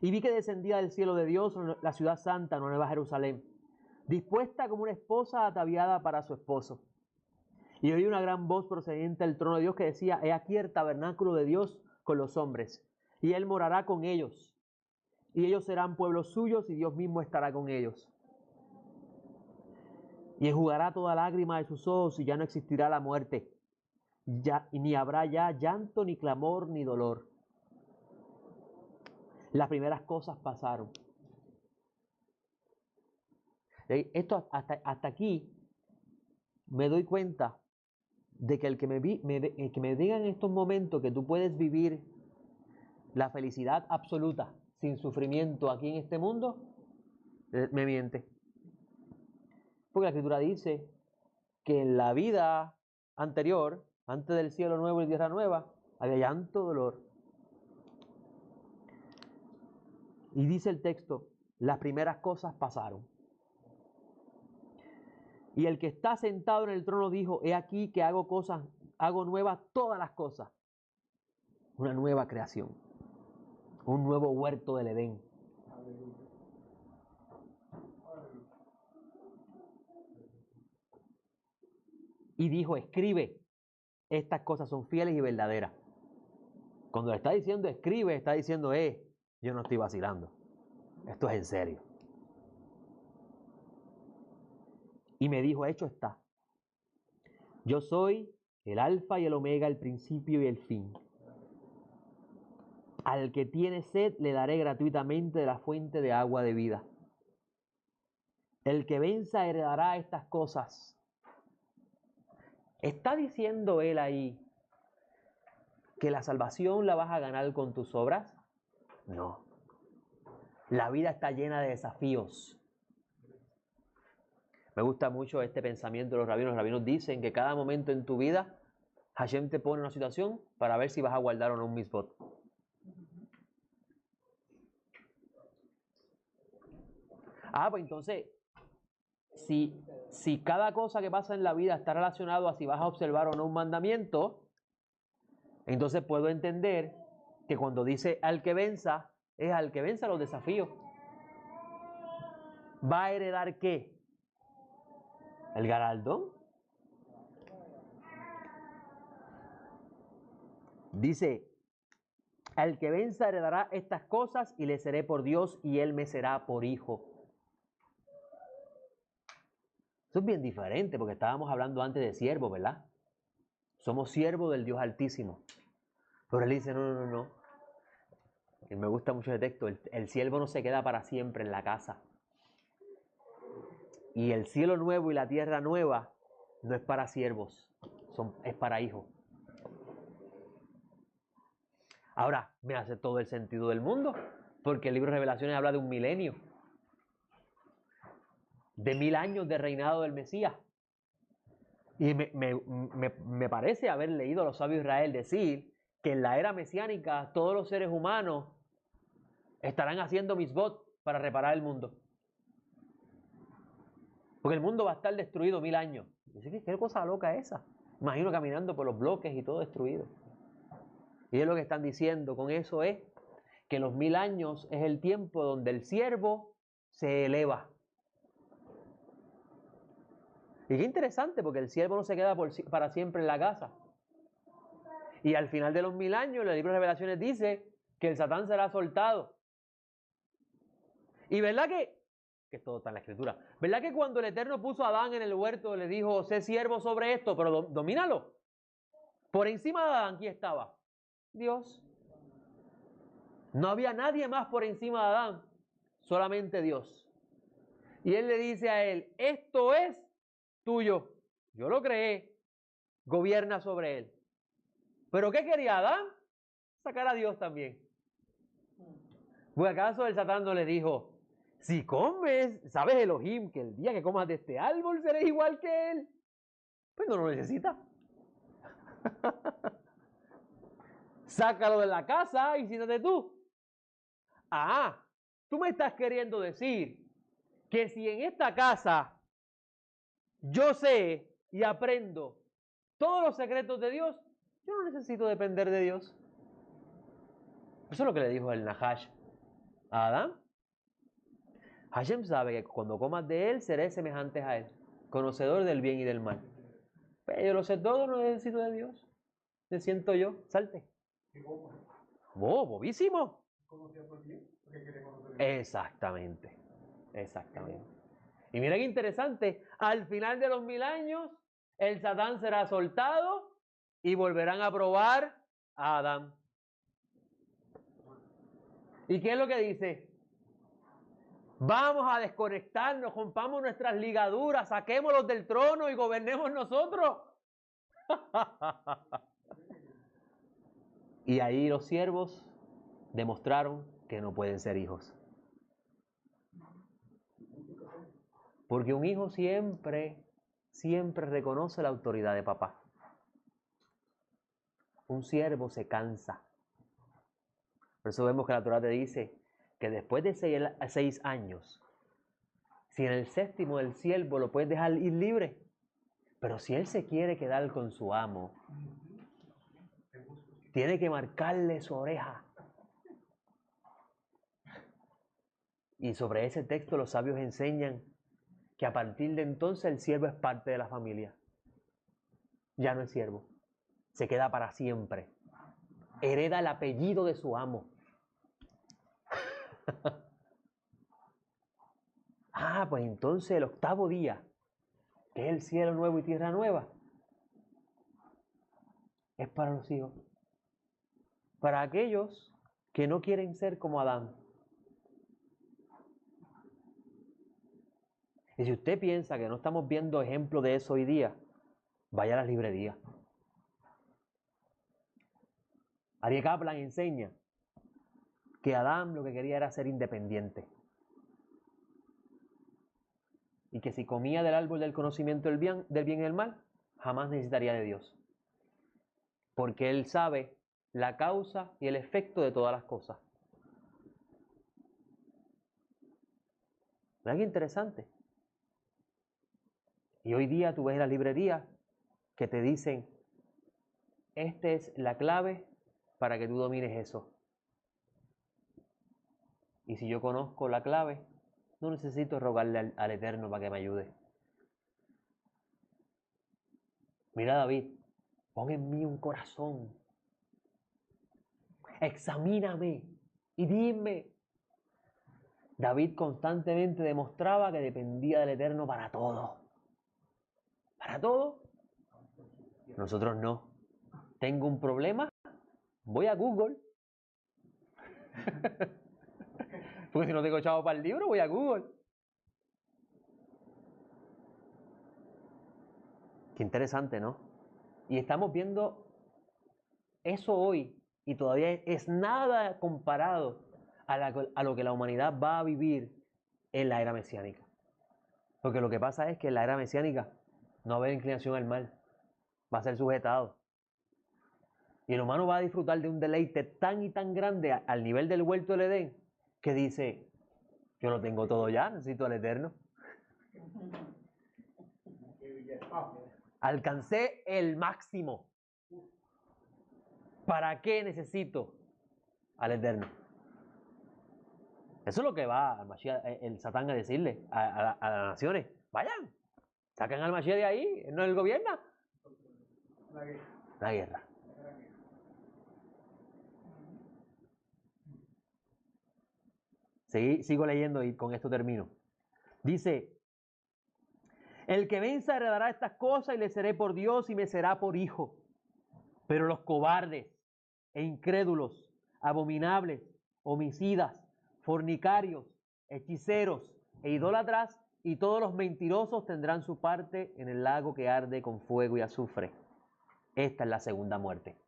Speaker 1: Y vi que descendía del cielo de Dios la ciudad santa, una nueva Jerusalén, dispuesta como una esposa ataviada para su esposo. Y oí una gran voz procedente del trono de Dios que decía, he aquí el tabernáculo de Dios con los hombres, y Él morará con ellos, y ellos serán pueblos suyos, y Dios mismo estará con ellos. Y enjugará toda lágrima de sus ojos, y ya no existirá la muerte, y ni habrá ya llanto, ni clamor, ni dolor. Las primeras cosas pasaron. Esto hasta aquí me doy cuenta de que el que me diga en estos momentos que tú puedes vivir la felicidad absoluta sin sufrimiento aquí en este mundo, me miente. Porque la Escritura dice que en la vida anterior, antes del cielo nuevo y tierra nueva, había llanto, dolor. Y dice el texto, las primeras cosas pasaron. Y el que está sentado en el trono dijo, he aquí que hago nuevas todas las cosas. Una nueva creación. Un nuevo huerto del Edén. Y dijo, escribe, estas cosas son fieles y verdaderas. Cuando le está diciendo escribe, está diciendo, yo no estoy vacilando. Esto es en serio. Y me dijo, hecho está. Yo soy el alfa y el omega, el principio y el fin. Al que tiene sed le daré gratuitamente de la fuente de agua de vida. El que venza heredará estas cosas. ¿Está diciendo él ahí que la salvación la vas a ganar con tus obras? No. La vida está llena de desafíos. Me gusta mucho este pensamiento de los rabinos. Los rabinos dicen que cada momento en tu vida Hashem te pone en una situación para ver si vas a guardar o no un mitzvot. Pues entonces, si cada cosa que pasa en la vida está relacionado a si vas a observar o no un mandamiento, entonces puedo entender que cuando dice al que venza, es al que venza los desafíos. ¿Va a heredar qué? El galardón. Dice, el que venza heredará estas cosas y le seré por Dios y él me será por hijo. Eso es bien diferente porque estábamos hablando antes de siervo, ¿verdad? Somos siervos del Dios Altísimo. Pero él dice, no. Y me gusta mucho ese texto. El siervo no se queda para siempre en la casa. Y el cielo nuevo y la tierra nueva no es para siervos, es para hijos. Ahora, me hace todo el sentido del mundo, porque el libro de Revelaciones habla de un milenio, de 1000 años de reinado del Mesías. Y me parece haber leído a los sabios de Israel decir que en la era mesiánica todos los seres humanos estarán haciendo misbot para reparar el mundo. Porque el mundo va a estar destruido 1000 años. Dice, ¿qué cosa loca es esa? Imagino caminando por los bloques y todo destruido. Y es lo que están diciendo con eso es que los 1000 años es el tiempo donde el siervo se eleva. Y qué interesante, porque el siervo no se queda para siempre en la casa. Y al final de los 1000 años, el libro de Revelaciones dice que el Satán será soltado. Y verdad que todo está en la Escritura, ¿verdad que cuando el Eterno puso a Adán en el huerto, le dijo, sé siervo sobre esto, pero domínalo? Por encima de Adán, ¿quién estaba? Dios. No había nadie más por encima de Adán, solamente Dios. Y él le dice a él, esto es tuyo. Yo lo creé, gobierna sobre él. ¿Pero qué quería Adán? Sacar a Dios también. ¿Pues acaso el Satán no le dijo, si comes, sabes Elohim, que el día que comas de este árbol serás igual que él? Pues no lo necesita. Sácalo de la casa y siéntate tú. Ah, tú me estás queriendo decir que si en esta casa yo sé y aprendo todos los secretos de Dios, yo no necesito depender de Dios. Eso es lo que le dijo el Nahash a Adán. Hashem sabe que cuando comas de él, seré semejante a él, conocedor del bien y del mal. Pero yo lo sé todo, no necesito de Dios. Me siento yo, salte. Bobísimo. Exactamente. Y mira qué interesante, al final de los 1000 años, el Satán será soltado y volverán a probar a Adán. ¿Y qué es lo que dice? Vamos a desconectarnos, rompamos nuestras ligaduras, saquémoslos del trono y gobernemos nosotros. Y ahí los siervos demostraron que no pueden ser hijos. Porque un hijo siempre reconoce la autoridad de papá. Un siervo se cansa. Por eso vemos que la Torá te dice que después de 6 años, si en el 7º el siervo lo puedes dejar ir libre, pero si él se quiere quedar con su amo, tiene que marcarle su oreja. Y sobre ese texto los sabios enseñan que a partir de entonces el siervo es parte de la familia. Ya no es siervo, se queda para siempre. Hereda el apellido de su amo. Pues entonces el 8º día, que es el cielo nuevo y tierra nueva, es para los hijos. Para aquellos que no quieren ser como Adán. Y si usted piensa que no estamos viendo ejemplos de eso hoy día, vaya a las librerías. Aryeh Kaplan enseña que Adán lo que quería era ser independiente. Y que si comía del árbol del conocimiento del bien y el mal, jamás necesitaría de Dios. Porque él sabe la causa y el efecto de todas las cosas. ¿No es interesante? Y hoy día tú ves en las librerías que te dicen, esta es la clave para que tú domines eso. Y si yo conozco la clave, no necesito rogarle al Eterno para que me ayude. Mira David, pon en mí un corazón. Examíname y dime. David constantemente demostraba que dependía del Eterno para todo. ¿Para todo? Nosotros no. Tengo un problema, voy a Google. Porque si no tengo chavo para el libro, voy a Google. Qué interesante, ¿no? Y estamos viendo eso hoy y todavía es nada comparado a lo que la humanidad va a vivir en la era mesiánica. Porque lo que pasa es que en la era mesiánica no va a haber inclinación al mal, va a ser sujetado. Y el humano va a disfrutar de un deleite tan y tan grande al nivel del huerto del Edén que dice, yo lo tengo todo ya, necesito al Eterno. Alcancé el máximo. ¿Para qué necesito al Eterno? Eso es lo que va el Satán a decirle a las naciones. Vayan, saquen al Mashiach de ahí, no es el gobierno. La guerra. Sigo leyendo y con esto termino. Dice, el que venza heredará estas cosas y le seré por Dios y me será por hijo. Pero los cobardes e incrédulos, abominables, homicidas, fornicarios, hechiceros e idólatras y todos los mentirosos tendrán su parte en el lago que arde con fuego y azufre. Esta es la segunda muerte.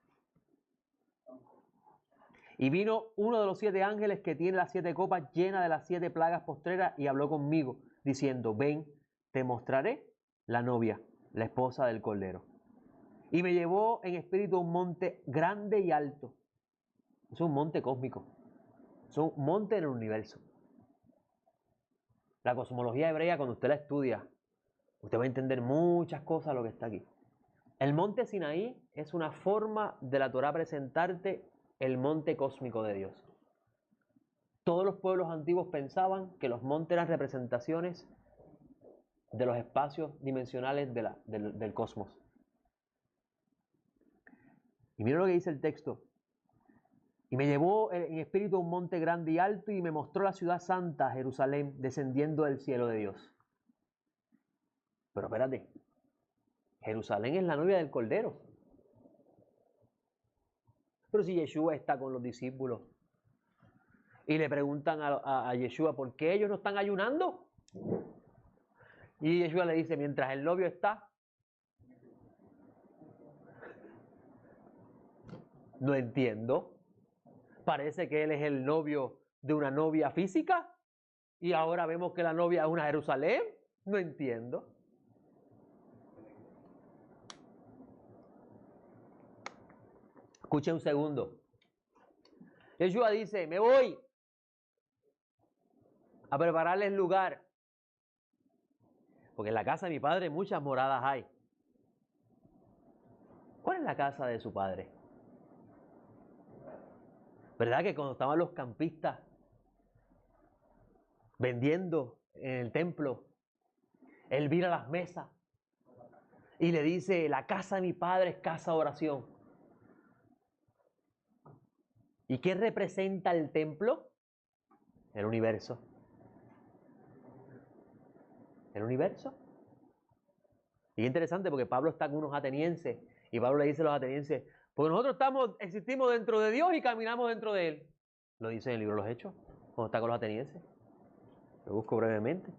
Speaker 1: Y vino uno de los 7 ángeles que tiene las 7 copas llenas de las 7 plagas postreras y habló conmigo, diciendo, ven, te mostraré la novia, la esposa del Cordero. Y me llevó en espíritu a un monte grande y alto. Es un monte cósmico. Es un monte en el universo. La cosmología hebrea, cuando usted la estudia, usted va a entender muchas cosas de lo que está aquí. El monte Sinaí es una forma de la Torá presentarte el monte cósmico de Dios. Todos los pueblos antiguos pensaban que los montes eran representaciones de los espacios dimensionales del cosmos. Y mira lo que dice el texto. Y me llevó en espíritu a un monte grande y alto y me mostró la ciudad santa, Jerusalén, descendiendo del cielo de Dios. Pero espérate, Jerusalén es la novia del Cordero. Pero si Yeshua está con los discípulos y le preguntan a Yeshua, ¿por qué ellos no están ayunando? Y Yeshua le dice, mientras el novio está, no entiendo. Parece que él es el novio de una novia física y ahora vemos que la novia es una Jerusalén. No entiendo. Escuche un segundo. Yeshua dice, me voy a prepararles lugar. Porque en la casa de mi padre muchas moradas hay. ¿Cuál es la casa de su padre? ¿Verdad que cuando estaban los campistas vendiendo en el templo, él vira las mesas y le dice, la casa de mi padre es casa de oración? ¿Y qué representa el templo? El universo. El universo. Y es interesante porque Pablo está con unos atenienses y Pablo le dice a los atenienses, porque nosotros existimos dentro de Dios y caminamos dentro de Él. Lo dice en el libro de los Hechos, cuando está con los atenienses. Lo busco brevemente.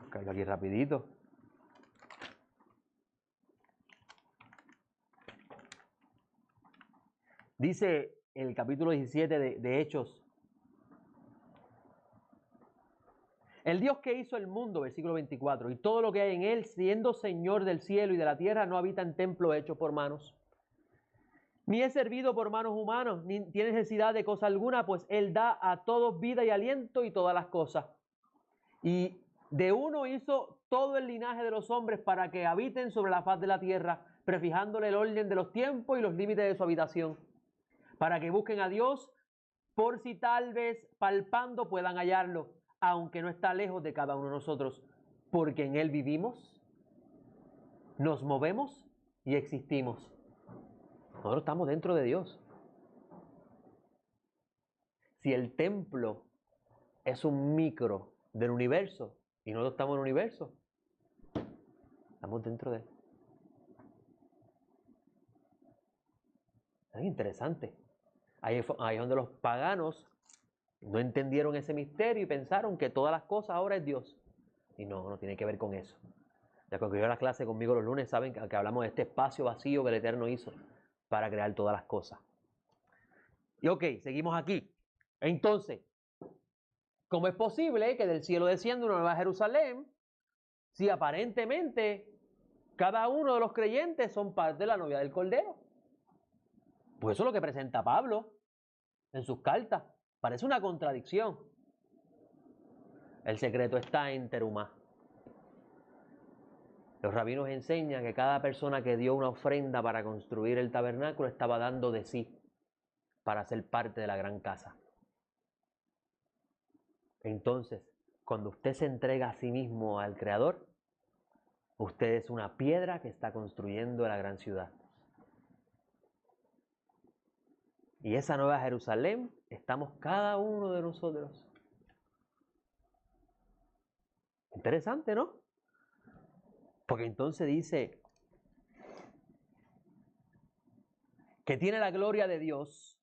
Speaker 1: Buscarlo aquí rapidito. Dice el capítulo 17 de Hechos. El Dios que hizo el mundo, versículo 24, y todo lo que hay en él, siendo Señor del cielo y de la tierra, no habita en templo hecho por manos, ni es servido por manos humanos, ni tiene necesidad de cosa alguna, pues Él da a todos vida y aliento y todas las cosas. Y de uno hizo todo el linaje de los hombres para que habiten sobre la faz de la tierra, prefijándole el orden de los tiempos y los límites de su habitación, para que busquen a Dios por si tal vez palpando puedan hallarlo, aunque no está lejos de cada uno de nosotros, porque en Él vivimos, nos movemos y existimos. Nosotros estamos dentro de Dios. Si el templo es un micro del universo y nosotros estamos en el universo, estamos dentro de Él. Es interesante. Ahí es donde los paganos no entendieron ese misterio y pensaron que todas las cosas ahora es Dios. Y no tiene que ver con eso. Ya que yo la clase conmigo los lunes saben que hablamos de este espacio vacío que el Eterno hizo para crear todas las cosas. Y ok, seguimos aquí. Entonces, ¿cómo es posible que del cielo descienda una nueva Jerusalén si aparentemente cada uno de los creyentes son parte de la novia del Cordero? Pues eso es lo que presenta Pablo en sus cartas. Parece una contradicción. El secreto está en Terumá. Los rabinos enseñan que cada persona que dio una ofrenda para construir el tabernáculo estaba dando de sí para ser parte de la gran casa. Entonces, cuando usted se entrega a sí mismo al Creador, usted es una piedra que está construyendo la gran ciudad. Y esa nueva Jerusalén estamos cada uno de nosotros. Interesante, ¿no? Porque entonces dice que tiene la gloria de Dios.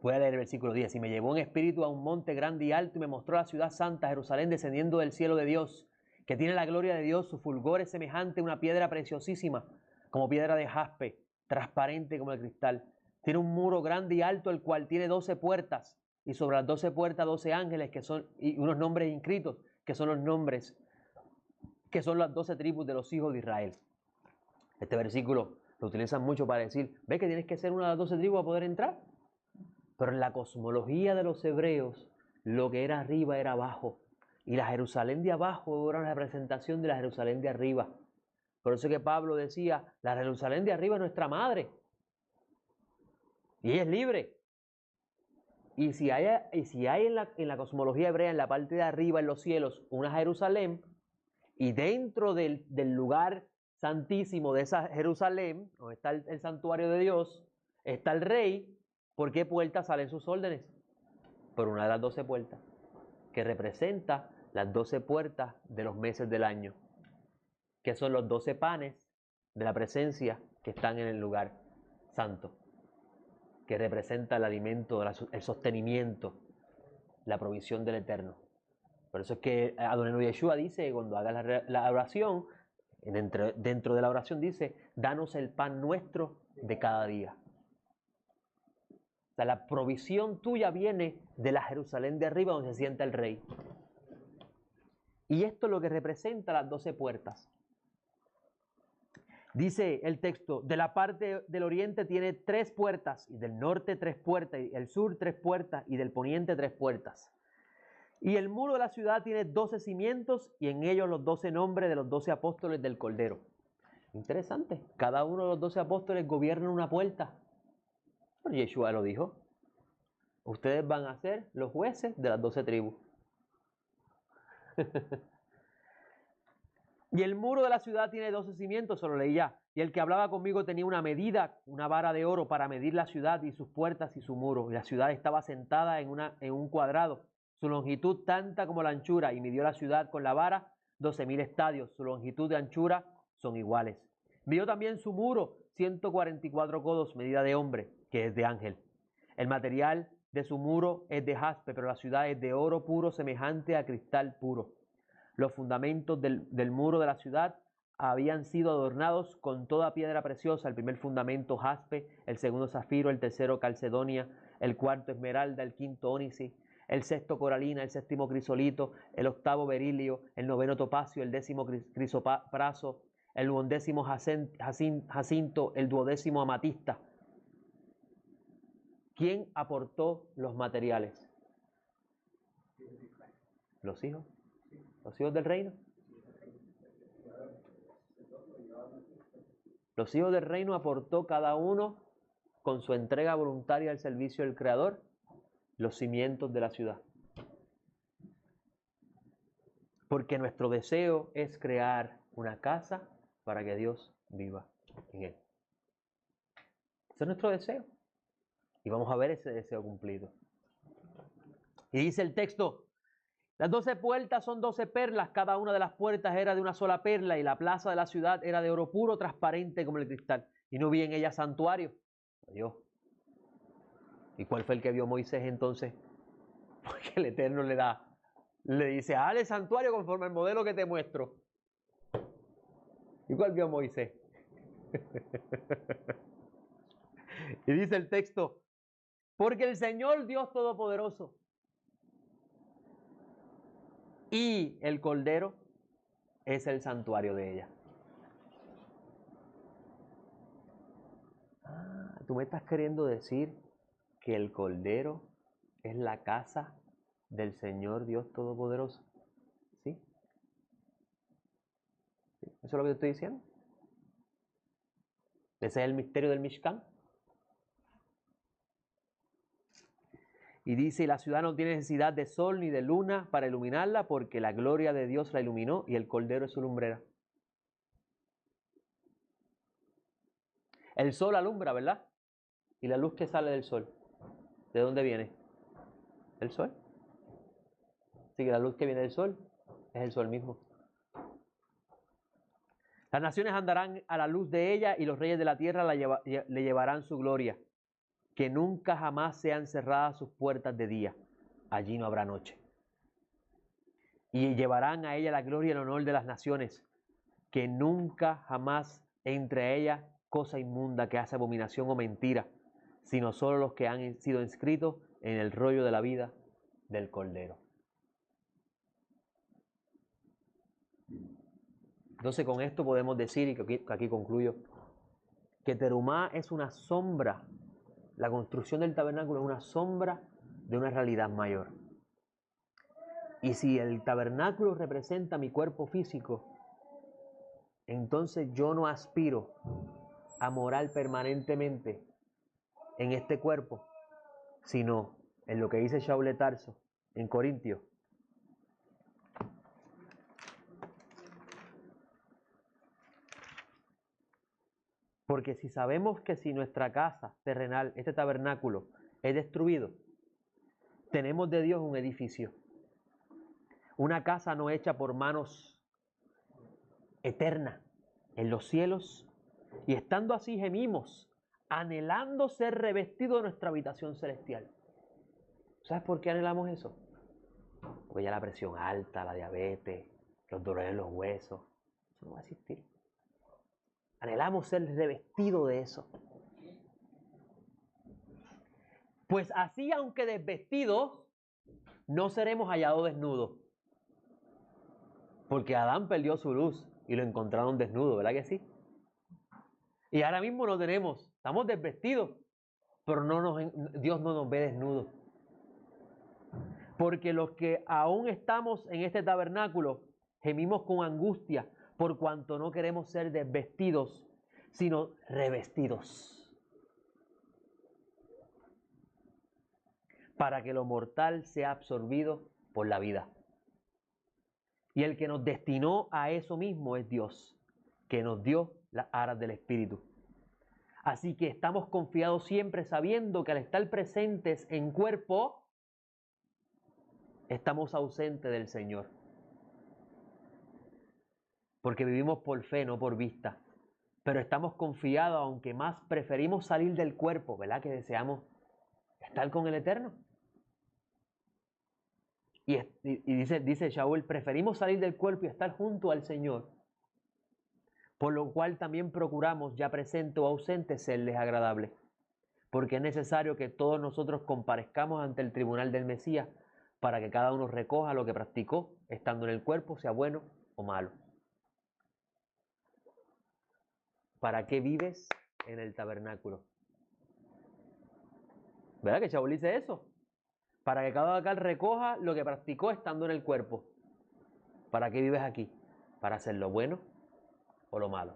Speaker 1: Voy a leer el versículo 10. Y me llevó en espíritu a un monte grande y alto y me mostró la ciudad santa, Jerusalén, descendiendo del cielo de Dios, que tiene la gloria de Dios. Su fulgor es semejante a una piedra preciosísima, como piedra de jaspe, transparente como el cristal. Tiene un muro grande y alto, el cual tiene 12 puertas, y sobre las 12 puertas 12 ángeles, que son, y unos nombres inscritos, que son los nombres, que son las 12 tribus de los hijos de Israel. Este versículo lo utilizan mucho para decir, ¿ves que tienes que ser una de las 12 tribus para poder entrar? Pero en la cosmología de los hebreos, lo que era arriba era abajo. Y la Jerusalén de abajo era una representación de la Jerusalén de arriba. Por eso que Pablo decía, la Jerusalén de arriba es nuestra madre. Y ella es libre. Y si hay en la cosmología hebrea, en la parte de arriba, en los cielos, una Jerusalén, y dentro del lugar santísimo de esa Jerusalén, donde está el santuario de Dios, está el rey, ¿por qué puertas salen sus órdenes? Por una de las 12 puertas, que representa las 12 puertas de los meses del año, que son los 12 panes de la presencia que están en el lugar santo, que representa el alimento, el sostenimiento, la provisión del Eterno. Por eso es que Adonai Yeshua dice, cuando haga la oración, dentro de la oración dice, danos el pan nuestro de cada día. O sea, la provisión tuya viene de la Jerusalén de arriba donde se sienta el rey. Y esto es lo que representa las 12 puertas. Dice el texto, de la parte del oriente tiene 3 puertas, y del norte 3 puertas, y del sur 3 puertas, y del poniente 3 puertas. Y el muro de la ciudad tiene 12 cimientos, y en ellos los 12 nombres de los 12 apóstoles del Cordero. Interesante, cada uno de los 12 apóstoles gobierna una puerta. Pero Yeshua lo dijo, ustedes van a ser los jueces de las 12 tribus. Y el muro de la ciudad tiene 12 cimientos, se lo leí ya. Y el que hablaba conmigo tenía una medida, una vara de oro para medir la ciudad y sus puertas y su muro. Y la ciudad estaba sentada en un cuadrado, su longitud tanta como la anchura, y midió la ciudad con la vara 12.000 estadios. Su longitud y anchura son iguales. Midió también su muro, 144 codos, medida de hombre, que es de ángel. El material de su muro es de jaspe, pero la ciudad es de oro puro, semejante a cristal puro. Los fundamentos del muro de la ciudad habían sido adornados con toda piedra preciosa. El primer fundamento jaspe, el segundo zafiro, el tercero calcedonia, el cuarto esmeralda, el quinto ónice, el sexto coralina, el séptimo crisolito, el octavo berilio, el noveno topacio, el décimo crisopraso, el undécimo jacinto, el duodécimo amatista. ¿Quién aportó los materiales? Los hijos. Los hijos del reino. Los hijos del reino aportó cada uno con su entrega voluntaria al servicio del Creador, los cimientos de la ciudad. Porque nuestro deseo es crear una casa para que Dios viva en él. Ese es nuestro deseo. Y vamos a ver ese deseo cumplido. Y dice el texto, las 12 puertas son 12 perlas, cada una de las puertas era de una sola perla, y la plaza de la ciudad era de oro puro, transparente como el cristal. Y no vi en ella santuario. Dios. ¿Y cuál fue el que vio Moisés entonces? Porque el Eterno le dice, haz santuario conforme al modelo que te muestro. ¿Y cuál vio Moisés? Y dice el texto, porque el Señor Dios Todopoderoso y el Cordero es el santuario de ella. Tú me estás queriendo decir que el Cordero es la casa del Señor Dios Todopoderoso. ¿Sí? ¿Eso es lo que te estoy diciendo? Ese es el misterio del Mishkan. Y dice, la ciudad no tiene necesidad de sol ni de luna para iluminarla, porque la gloria de Dios la iluminó y el Cordero es su lumbrera. El sol alumbra, ¿verdad? ¿Y la luz que sale del sol? ¿De dónde viene? ¿El sol? Así que la luz que viene del sol es el sol mismo. Las naciones andarán a la luz de ella y los reyes de la tierra le llevarán su gloria. Que nunca jamás sean cerradas sus puertas de día. Allí no habrá noche. Y llevarán a ella la gloria y el honor de las naciones. Que nunca jamás entre a ella cosa inmunda que hace abominación o mentira, sino solo los que han sido inscritos en el rollo de la vida del Cordero. Entonces con esto podemos decir, y que aquí concluyo, que Terumá es una sombra, la construcción del tabernáculo es una sombra de una realidad mayor. Y si el tabernáculo representa mi cuerpo físico, entonces yo no aspiro a morar permanentemente en este cuerpo, sino en lo que dice Shaul de Tarso en Corintios. Porque si sabemos que si nuestra casa terrenal, este tabernáculo, es destruido, tenemos de Dios un edificio, una casa no hecha por manos, eterna, en los cielos, y estando así gemimos, anhelando ser revestidos de nuestra habitación celestial. ¿Sabes por qué anhelamos eso? Porque ya la presión alta, la diabetes, los dolores en los huesos, eso no va a existir. Anhelamos ser revestidos de eso. Pues así, aunque desvestidos, no seremos hallados desnudos. Porque Adán perdió su luz y lo encontraron desnudo, ¿verdad que sí? Y ahora mismo lo tenemos, estamos desvestidos, pero Dios no nos ve desnudos. Porque los que aún estamos en este tabernáculo, gemimos con angustia, por cuanto no queremos ser desvestidos, sino revestidos. Para que lo mortal sea absorbido por la vida. Y el que nos destinó a eso mismo es Dios, que nos dio las aras del Espíritu. Así que estamos confiados siempre sabiendo que al estar presentes en cuerpo, estamos ausentes del Señor. Porque vivimos por fe, no por vista. Pero estamos confiados, aunque más preferimos salir del cuerpo, ¿verdad? Que deseamos estar con el Eterno. Y dice Shaul, preferimos salir del cuerpo y estar junto al Señor. Por lo cual también procuramos, ya presente o ausente, serles agradables. Porque es necesario que todos nosotros comparezcamos ante el tribunal del Mesías para que cada uno recoja lo que practicó, estando en el cuerpo, sea bueno o malo. ¿Para qué vives en el tabernáculo? ¿Verdad que Shaul dice eso? Para que cada cual recoja lo que practicó estando en el cuerpo. ¿Para qué vives aquí? Para hacer lo bueno o lo malo.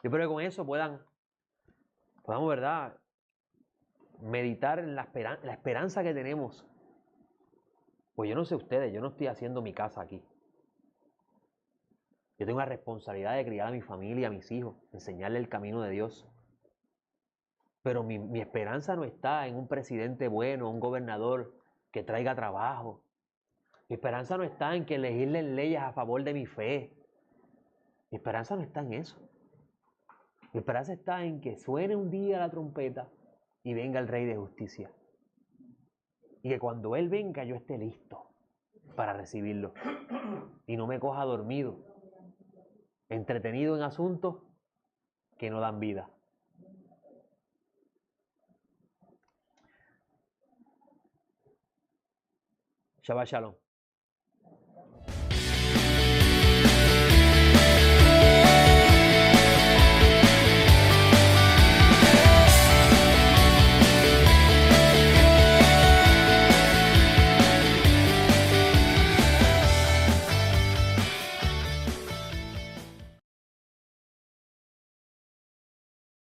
Speaker 1: Yo espero que con eso puedan podamos, ¿verdad?, meditar en la esperanza que tenemos. Pues yo no sé ustedes, yo no estoy haciendo mi casa aquí. Yo tengo la responsabilidad de criar a mi familia, a mis hijos, enseñarle el camino de Dios. Pero mi esperanza no está en un presidente bueno, un gobernador que traiga trabajo. Mi esperanza no está en que legislen leyes a favor de mi fe. Mi esperanza no está en eso. Mi esperanza está en que suene un día la trompeta y venga el Rey de Justicia. Y que cuando Él venga yo esté listo para recibirlo. Y no me coja dormido, entretenido en asuntos que no dan vida. Shabbat Shalom.